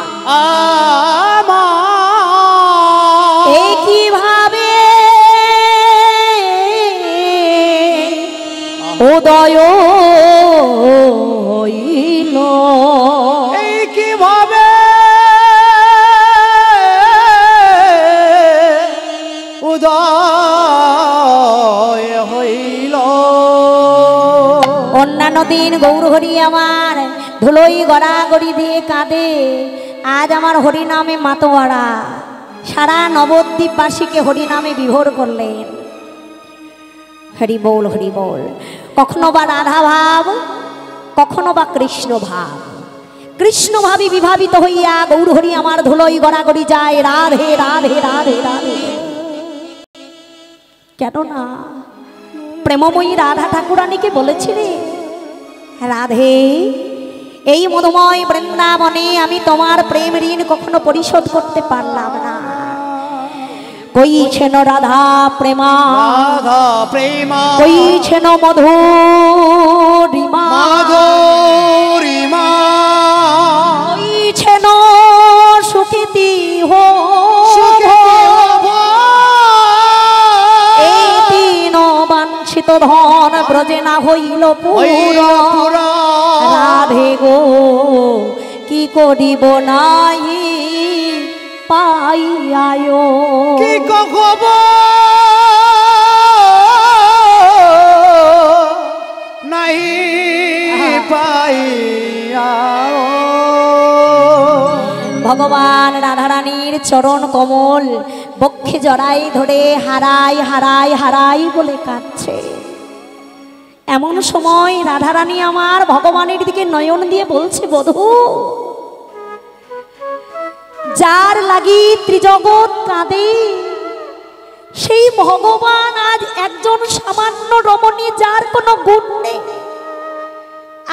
একইভাবে উদয় হইল। কিভাবে উদয় হইল। অন্যান্য দিন গৌরহরি আমার ধুলোই গড়াগড়ি দিয়ে কাঁদে, আজ আমার হরিনামে মাতোয়ারা সারা নবদ্বীপবাসীকে হরিনামে বিভোর করলেন। হরি বল হরি বল। কখনো বা রাধা ভাব, কখনো বা কৃষ্ণ ভাব, কৃষ্ণ ভাবি বিভাবিত হইয়া গৌরহরি আমার ধুলোই গড়াগড়ি যায় রাধে রাধে রাধে রাধে। কেন না প্রেমময়ী রাধা ঠাকুরানীকে বলেছিলে, রাধে এই মধুময় বৃন্দাবনে আমি তোমার প্রেম ঋণ কখনো পরিশোধ করতে পারলাম না। কইছেন রাধা প্রেমা, রাধা প্রেমা, কইছেন মধুরিমা, মাধুরিমা, কইছেন সুখিতি হো, এই তিন বাঞ্ছিত ধন ব্রজে না হইল পুরা। রাধে গো কি করিব নাই পাইয়ায়, কি কব নাই পাইয়া। ভগবান রাধারানীর চরণ কমল বক্ষে জড়াই ধরে হারাই হারাই হারাই বলে কাঁদছে। এমন সময় রাধারানী আমার ভগবানের দিকে নয়ন দিয়ে বলছে, বধূ যার লাগি ত্রিজগৎ কাঁদে সেই ভগবান আজ একজন সামান্য রমণী, যার কোনো গুণ নেই,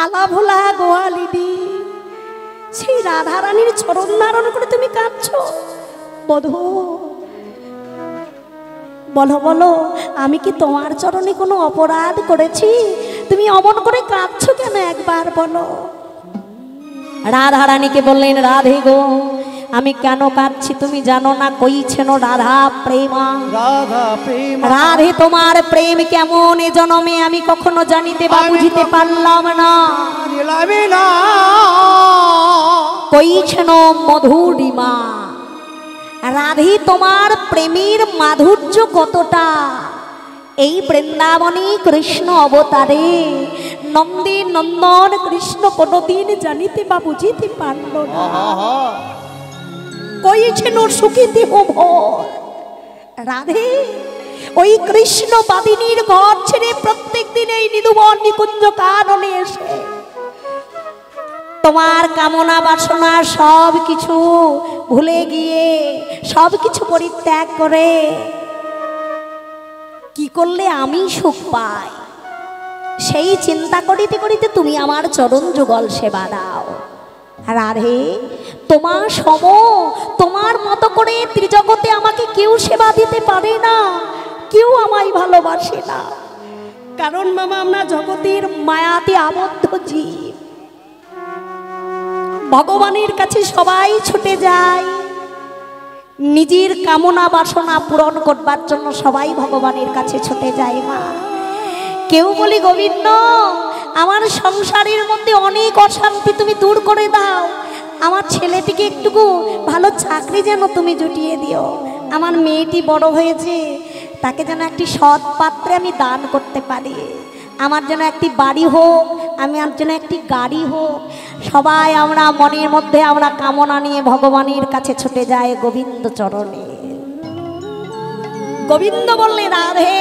আলাভোলা গোয়ালিনী, সেই রাধারানীর চরণ ধারণ করে তুমি কাঁদছো। বধূ বলো বলো, আমি কি তোমার চরণে কোনো অপরাধ করেছি? তুমি অমন করে কাঁদছো কেন, একবার বলো। রাধারানীকে বললেন, রাধে গো আমি কেন কাঁদছি তুমি জানো না? কইছেন রাধা প্রেমা, রাধা প্রেমা, রাধে তোমার প্রেম কেমন এ জনমে আমি কখনো জানিতে বা বুঝিতে পারলাম না। কইছেন মধুরিমা, রাধে তোমার প্রেমের মাধুর্য কতটা এই বৃন্দাবনে কৃষ্ণ অবতারে নন্দী নন্দন কৃষ্ণ কোনদিন জানিতে বা বুঝিতে পারল না। কইছেন সুখিতে ভোর, রাধে ওই কৃষ্ণ বাদিনীর ঘর ছেড়ে প্রত্যেক দিন এই নিধুবন নিকুঞ্জ কাননে এসে তোমার কামনা বাসনা সব কিছু ভুলে গিয়ে সব কিছু পরিত্যাগ করে কি করলে আমি সুখ পাই সেই চিন্তা করিতে করিতে তুমি আমার চরণ যুগল সেবা দাও। রাধে তোমার সম, তোমার মতো করে ত্রিজগতে আমাকে কেউ সেবা দিতে পারে না, কেউ আমায় ভালোবাসে না। কারণ মামা আমরা জগতের মায়াতে আবদ্ধ জীব। ভগবানের কাছে সবাই ছুটে যায়, নিজের কামনা বাসনা পূরণ করবার জন্য সবাই ভগবানের কাছে ছুটে যায়। মা কেউ বলি গোবিন্দ আমার সংসারের মধ্যে অনেক অশান্তি তুমি দূর করে দাও, আমার ছেলেটিকে একটুকু ভালো চাকরি যেন তুমি জুটিয়ে দিও, আমার মেয়েটি বড় হয়েছে তাকে যেন একটি সৎ পাত্রে আমি দান করতে পারি, আমার যেন একটি বাড়ি হোক, আমার যেন একটি গাড়ি হোক। সবাই আমরা মনের মধ্যে আমরা কামনা নিয়ে ভগবানের কাছে ছুটে যায় গোবিন্দ চরণে। গোবিন্দ বললে রাধে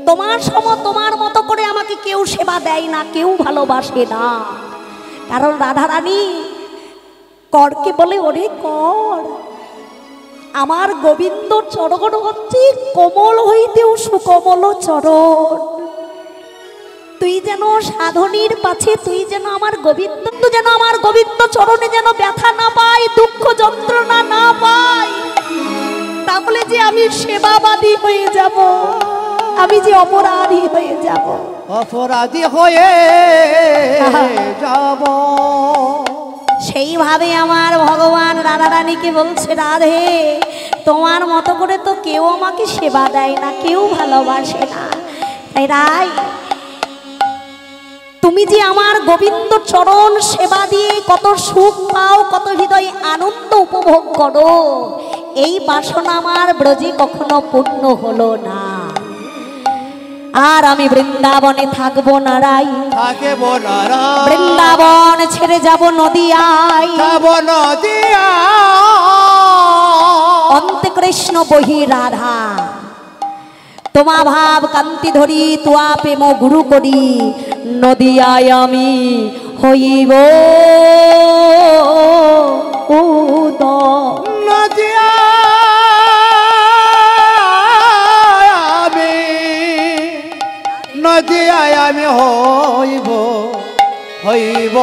তোমার সম, তোমার মতো করে আমাকে কেউ সেবা দেয় না, কেউ ভালোবাসে না। কারণ রাধারানী করকে বলে ওরে কর, আমার গোবিন্দ চরণ হচ্ছে কোমল হইতেও সুকোমল চরণ। তুই যেন সাধনীর পাছে, তুই যেন আমার গোবিন্দ, যেন আমার গোবিন্দ চরণে যেন ব্যথা না পাই, দুঃখ যন্ত্রণা না পাই, তাহলে যে আমি সেবাবাদী হয়ে যাব, আমি যে অপরাধী হয়ে যাব, অপরাধী হয়ে যাব। সেইভাবে আমার ভগবান রাধারানীকে বলছে রাধে তোমার মতো করে তো কেউ আমাকে সেবা দেয় না, কেউ ভালোবাসে না। তাই রাই তুমি যে আমার গোবিন্দ চরণ সেবা দিয়ে কত সুখ পাও, কত হৃদয়ে আনন্দ উপভোগ করো, এই বাসনা আমার ব্রজে কখনো পূর্ণ হলো না। আর আমি বৃন্দাবনে থাকবো না রাই, থাকবো না রাই, বৃন্দাবন ছেড়ে যাব নদিয়ায়, যাব নদিয়া অন্তে কৃষ্ণ বহি রাধা, তোমা ভাব কান্তি ধরি তুয়া প্রেম গুরু করি, নদিয়ায় আমি হইব উদয়। নদিয়া আমি, নদিয়ায় আমি হইব, হইব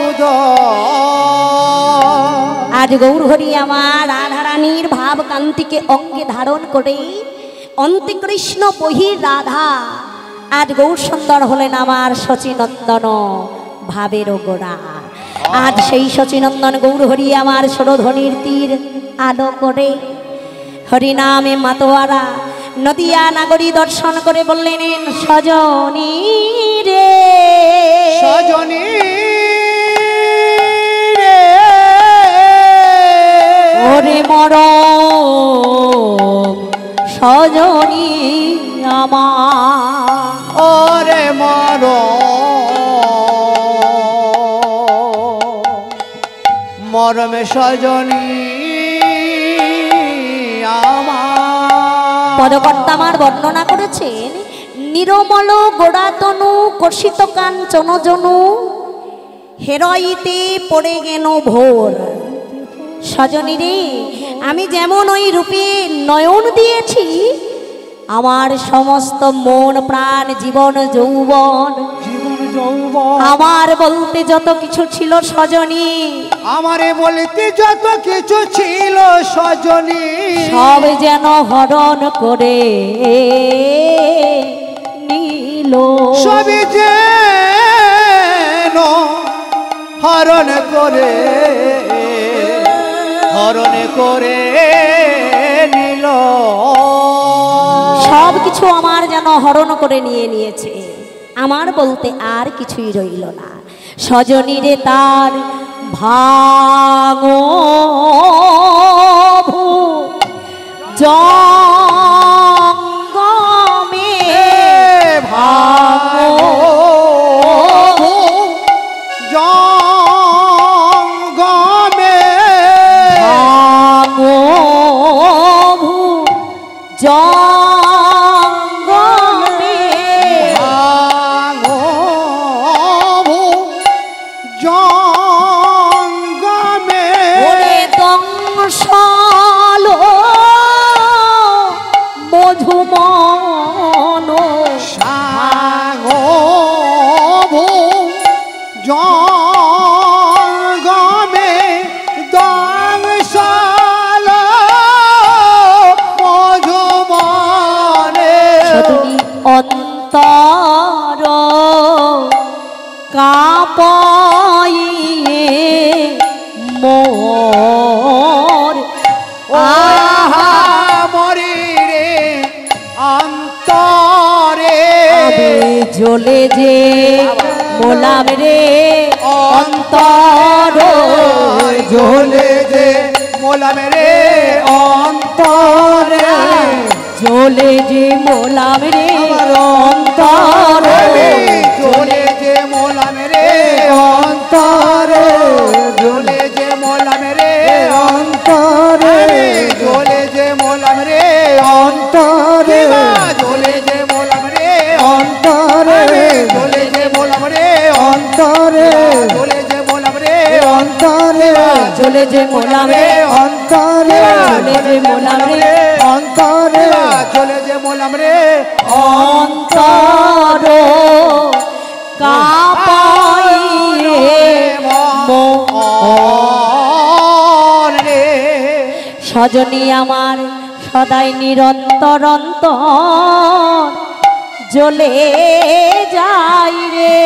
উদয়। আজ গৌর হরি আমার রাধারানীর ভাব কান্তিকে অঙ্গে ধারণ করে অন্তে কৃষ্ণ বহি রাধা, আজ গৌর সুন্দর হলেন আমার শচীনন্দন ভাবের গোড়া। আজ সেই শচীনন্দন গৌর হরি আমার সুরধ্বনির তীর আলো করে হরিনামে মাতোয়ারা নদিয়া নাগরী দর্শন করে বললেন সজনী রে, সজনী ওরে মরম সজনী আমার, ওরে মর মরমে সজনী আমার। পদকর্তা আমার বর্ণনা করেছেন নিরমল গোড়াতনু কর্ষিত কাঞ্চন জনু হেরইতে পড়ে গেল ভোর। সজনী রে আমি যেমন ওই রূপে নয়ন দিয়েছি, আমার সমস্ত মন প্রাণ জীবন যৌবন, জীবন যৌবন আমার বলতে যত কিছু ছিল সজনী, আমারে বলতে যত কিছু ছিল সজনী, সব যেন হরণ করে নিল। সবই যেন হরণ করে, হরণ করে নিল। সব কিছু আমার যেন হরণ করে নিয়ে নিয়েছে, আমার বলতে আর কিছুই রইল না। সজনী রে তার ভাঙো জঙ্গমে ভাঙো জঙ্গমে ভাঙো জঙ্গমে ভাঙো জঙ্গমে ওরে দংশল মধুমন সাগো জঙ্গমে কাঁপাইয়ে মোর আহা মরি রে অন্তরে জ্বলে যে মোলাম রে অন্তর জ্বলে যে মোলাম রে অন্তরে জ্বলে যে মোলাম রে অন্তর জ্বলে যে মোলাম রে অন্তরে জ্বলে যে মোলাম রে অন্তরে জ্বলে যে মোলাম রে অন্তরে জ্বলে যে মোলাম রে অন্তরে জ্বলে যে মোলাম রে অন্তরে জ্বলে যে মোলাম রে অন্তরে জ্বলে যে মোলাম রে অন্তরে জ্বলে যে মোলাম রে অন্তরে জ্বলে যে মোলাম রে অন্তর কাঁপাইয়ে মোর রে সজনী আমার সদাই নিরন্তর অন্তর জ্বলে যাই রে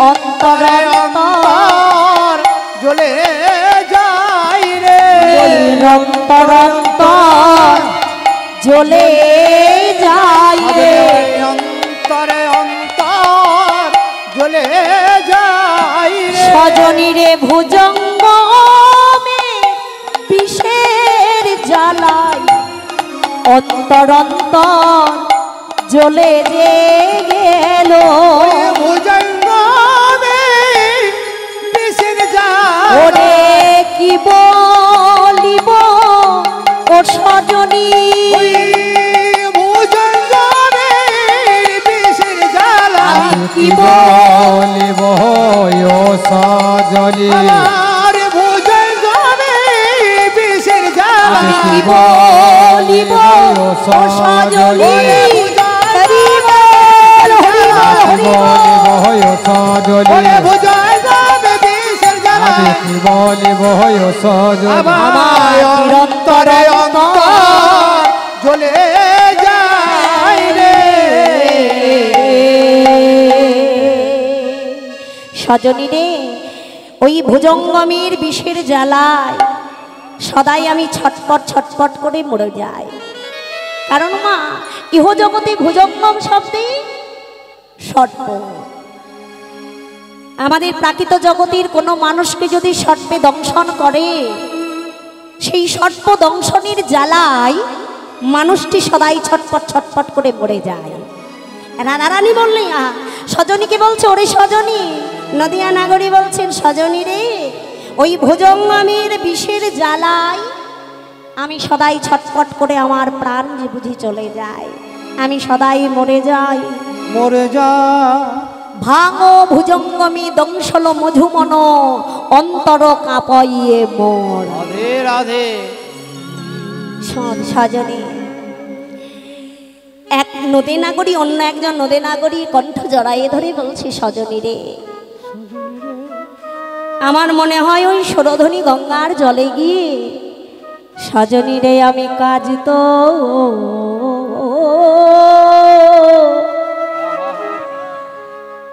অন্তর অন্তর জ্বলে যাই রে অন্তর অন্তর জ্বলে যাই রে অন্তরে অন্তর জ্বলে যাই রে সজনী রে ভুজঙ্গ বিষের জ্বালাই অন্তর অন্তর জ্বলে যে গেল ভুজঙ্গমে বিষের জ্বালা ওরে কি বলিব ও সজনী ভুজঙ্গমে বিষের জ্বালা কি বলিব ও সজনী আমার ভুজঙ্গমে বিষের জ্বালা কি বলিব ও সজনী হরি বল হরি বল হরি বল আমার অন্তরে অন্তর জ্বলে যায় রে সজনী রে ওই ভুজঙ্গমের বিষের জ্বালায় সদাই আমি ছটপট ছটপট করে মরে যাই কারণ মা ইহ জগতে ভুজঙ্গম শব্দে সর্প আমাদের প্রাকৃত জগতের কোনো মানুষকে যদি সর্পে দংশন করে সেই সর্প দংশনের জ্বালায় মানুষটি সদাই ছটপট ছটপট করে মরে যায় রাধারানী বললেন সজনীকে বলছে ওরে সজনী নদিয়া নাগরী বলছেন সজনী রে ওই ভুজঙ্গমের বিষের জ্বালায় আমি সদাই ছটপট করে আমার প্রাণ যে বুঝি চলে যায় আমি সদাই মরে যাই মরে যা ভাঙো ভুজঙ্গমি দংশল মধুমন অন্তর কাঁপাইয়ে মোর রাধে রাধে সজনী এক নদী নাগরী অন্য একজন নদী নাগরী কণ্ঠ জড়াইয়ে ধরে বলছে সজনী রে আমার মনে হয় ওই সুরধনী গঙ্গার জলে গিয়ে সজনী রে আমি কাজ তো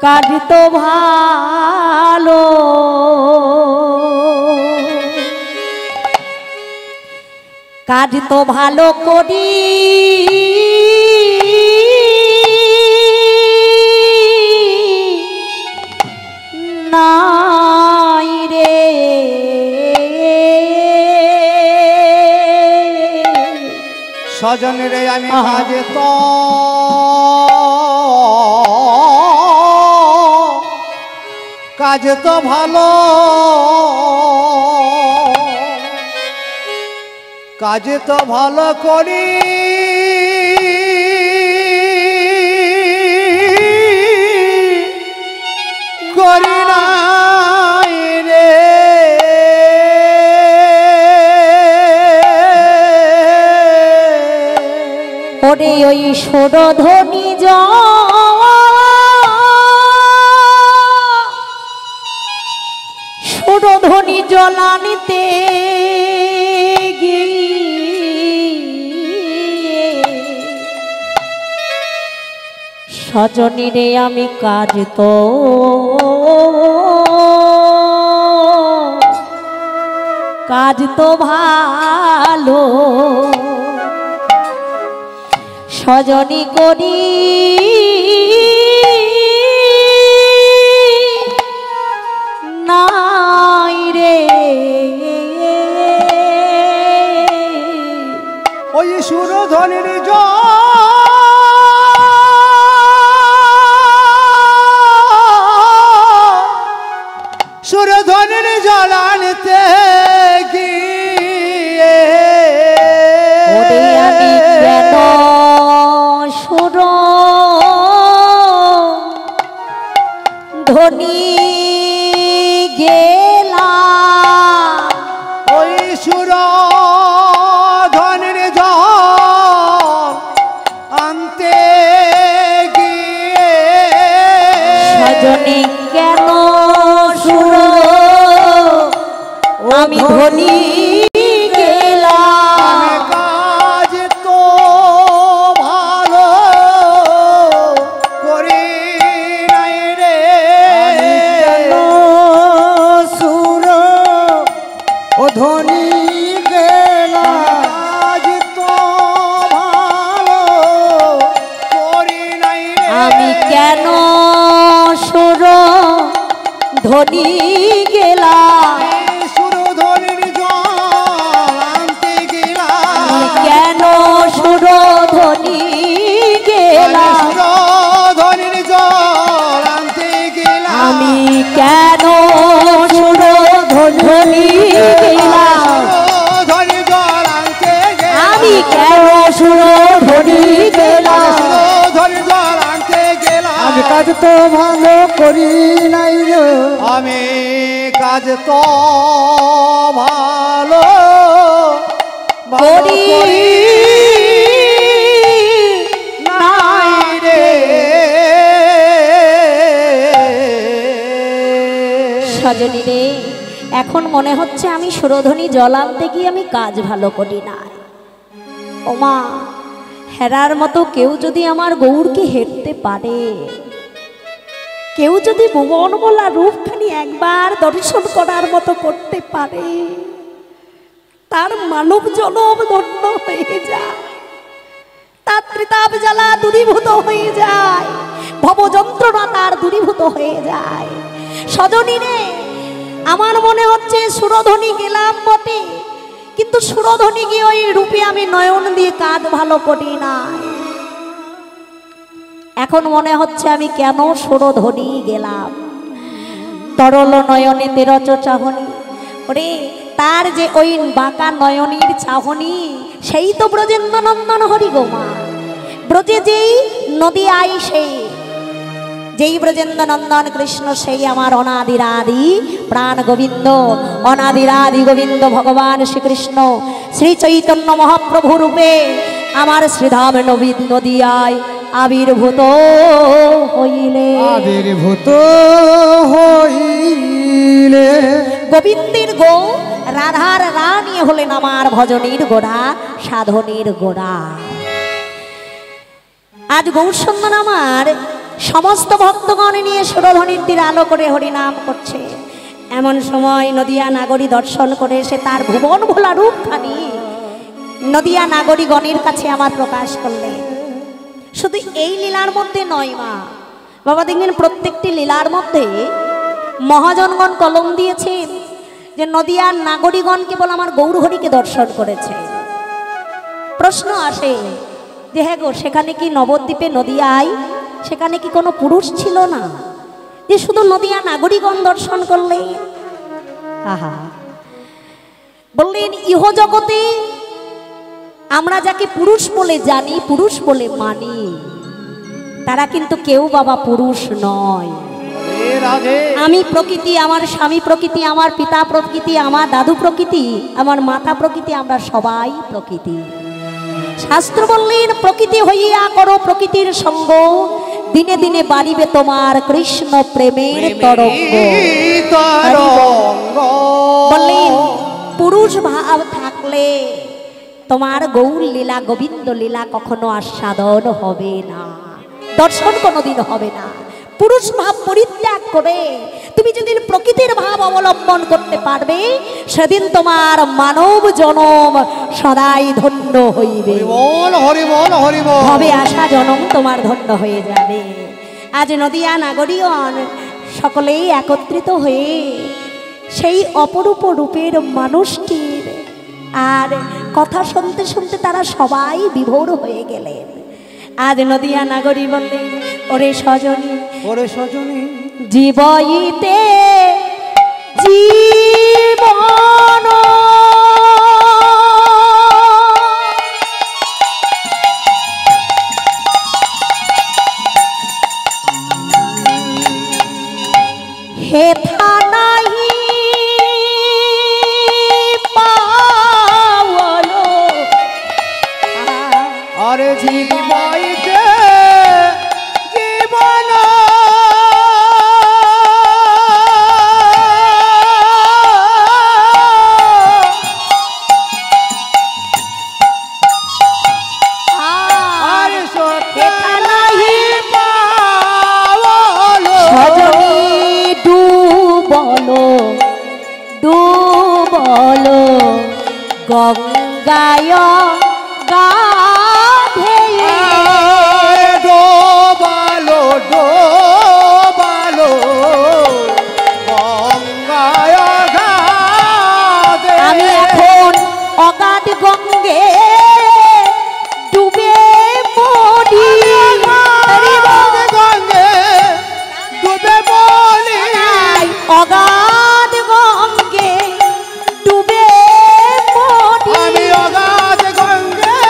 কাজ তো ভালো কাজ তো ভালো করি নাই রে সজনী রে আমি কাজে তো কাজ তো ভালো কাজ তো ভালো করি করি নাই রে ওরে ওই সুরধনী সুরধনী জলানিতে সজনী রে আমি কাজ তো ভালো সজনী করি নাই রে ওই সুরধনির সুরধনির জল আনতে গিয়ে ওরে আমি কেন সুর ধনী গেলাম ওই সুরধনির জল আনতে গিয়ে সজনী কেন সুর আমি ধনী গেলাম কাজ তো ভালো করি নাই রে সুর ও ধনী গেলা কাজ তো ভালো করি নাই রে আমি কেন সুর ধনী গেলাম সুরধনির জল আনতে গেলাম কেন সুর ধনী গেলাম সুরধনির জল আনতে গেলাম আমি কেন সুর ধনী গেলাম সুরধনির জল আনতে গেলাম আমি কেন সুর ধনী গেলাম সুরধনির জল আনতে গেলাম আমি কাজ তো ভালো করি নাই রে আমি কাজ তো ভালো করি নাই রে সজনী রে এখন মনে হচ্ছে আমি সুরধনী জল আনতে গিয়ে আমি কাজ ভালো করি না ওমা হেরার মতো কেউ যদি আমার গৌরকে হেরতে পারে কেউ যদি ভুবন বলা রূপখানি একবার দর্শন করার মতো করতে পারে তার মানব জনম ধন্য হয়ে যায় তার ত্রিতাপ জ্বালা দূরীভূত হয়ে যায় ভব যন্ত্রণা তার দূরীভূত হয়ে যায় সজনী রে আমার মনে হচ্ছে সুরধনী গেলাম বটে কিন্তু সুরধনী গিয়ে ওই রূপে আমি নয়ন দিয়ে কাজ ভালো করি নাই এখন মনে হচ্ছে আমি কেন সুরধনী গেলাম তরল নয়নে তেরচ চাহনি ওরে তার যে ওই বাঁকা নয়নীর চাহনি সেই তো ব্রজেন্দ্র নন্দন হরি গোমা ব্রজে যেই নদী আইসে যেই ব্রজেন্দ্র নন্দন কৃষ্ণ সেই আমার অনাদিরাদি প্রাণ গোবিন্দ অনাদিরাদি গোবিন্দ ভগবান শ্রীকৃষ্ণ শ্রী চৈতন্য মহাপ্রভু রূপে আমার শ্রীধাম নদিয়ায় আবির্ভূত হইলে আবির্ভূত হইলে গোবিন্দের গো রাধার রানী হলেন আমার ভজনীর গোড়া সাধনীর গোড়া আজ গৌরসন্দন আমার সমস্ত ভক্তগণ নিয়ে সুরধনীর তীর আলো করে হরিনাম করছে এমন সময় নদিয়া নাগরী দর্শন করে এসে তার ভুবন ভোলা রূপখানি নদিয়া নাগরীগণের কাছে আমার প্রকাশ করলেন শুধু এই লীলার মধ্যে নয় মা বাবা দেখবেন প্রত্যেকটি লীলার মধ্যে মহাজনগণ কলম দিয়েছেন যে নদিয়ার নাগরীগণ কেবল আমার গৌরহরিকে দর্শন করেছে প্রশ্ন আসে যে হ্যাঁ গো সেখানে কি নবদ্বীপে নদিয়ায় সেখানে কি কোনো পুরুষ ছিল না যে শুধু নদিয়া নাগরীগণ দর্শন করলেন আহা বললেন ইহ জগতে আমরা যাকে পুরুষ বলে জানি পুরুষ বলে মানি তারা কিন্তু কেউ বাবা পুরুষ নয় আমি প্রকৃতি আমার স্বামী প্রকৃতি আমার পিতা প্রকৃতি আমার দাদু প্রকৃতি আমার মাতা প্রকৃতি আমরা সবাই প্রকৃতি শাস্ত্র বললেন প্রকৃতি হইয়া করো প্রকৃতির সঙ্গ দিনে দিনে বাড়িবে তোমার কৃষ্ণ প্রেমের তরঙ্গ বললেন পুরুষ ভাব থাকলে তোমার গৌর লীলা গোবিন্দ লীলা কখনো আস্বাদন হবে না দর্শন কোনোদিন হবে না। পুরুষ ভাব পরিত্যাগ করে তুমি যদি প্রকৃতির ভাব অবলম্বন করতে পারবে, সেদিন তোমার মানব জনম সদাই ধন্য হইবে। হরি বল হরি বল। হবে আশা জনম তোমার ধন্য হয়ে যাবে। আজ নদিয়া নাগরিয়ন সকলেই একত্রিত হয়ে সেই অপরূপ রূপের মানুষটির আর কথা শুনতে শুনতে তারা সবাই বিভোর হয়ে গেলেন। আজ নদিয়া নাগরী বললেন, ওরে সজনী, ওরে সজনী, জীবইতে জীবন হেথা নাহি পাওয়ালো, আরে জীবইতে জীবন আরে হেথা নাহি পাওয়ালো। সজনী ডুবলো ডুবলো গঙ্গায় গাধে, ডোবালো ডোবালো গঙ্গায় ঘাটে। আমি এখন অগাধ গঙ্গে ডুবে মরি। গঙ্গে ডুবে বলি, অগাধ গঙ্গে ডুবে মরি। আমি অগাধ গঙ্গে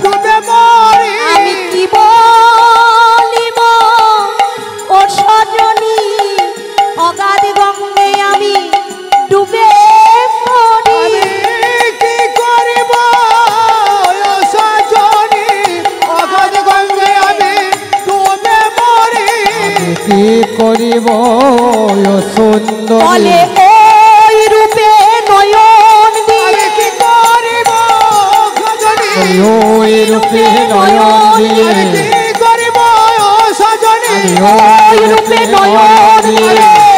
ডুবে মরি। আমি কি বলিব ও সজনী, অগাধ গঙ্গে আমি ডুবে মরি। আমি কি করিব ও সজনী, অগাধ গঙ্গে আমি ডুবে মরি। কি করিব ও সুন্দর, বলে ওই রূপে নয়ন দিয়ে, কি করিব সজনী, ওই রূপে নয়ন দিয়ে, কি করিব ও সজনী, ওই রূপে নয়ন দিয়ে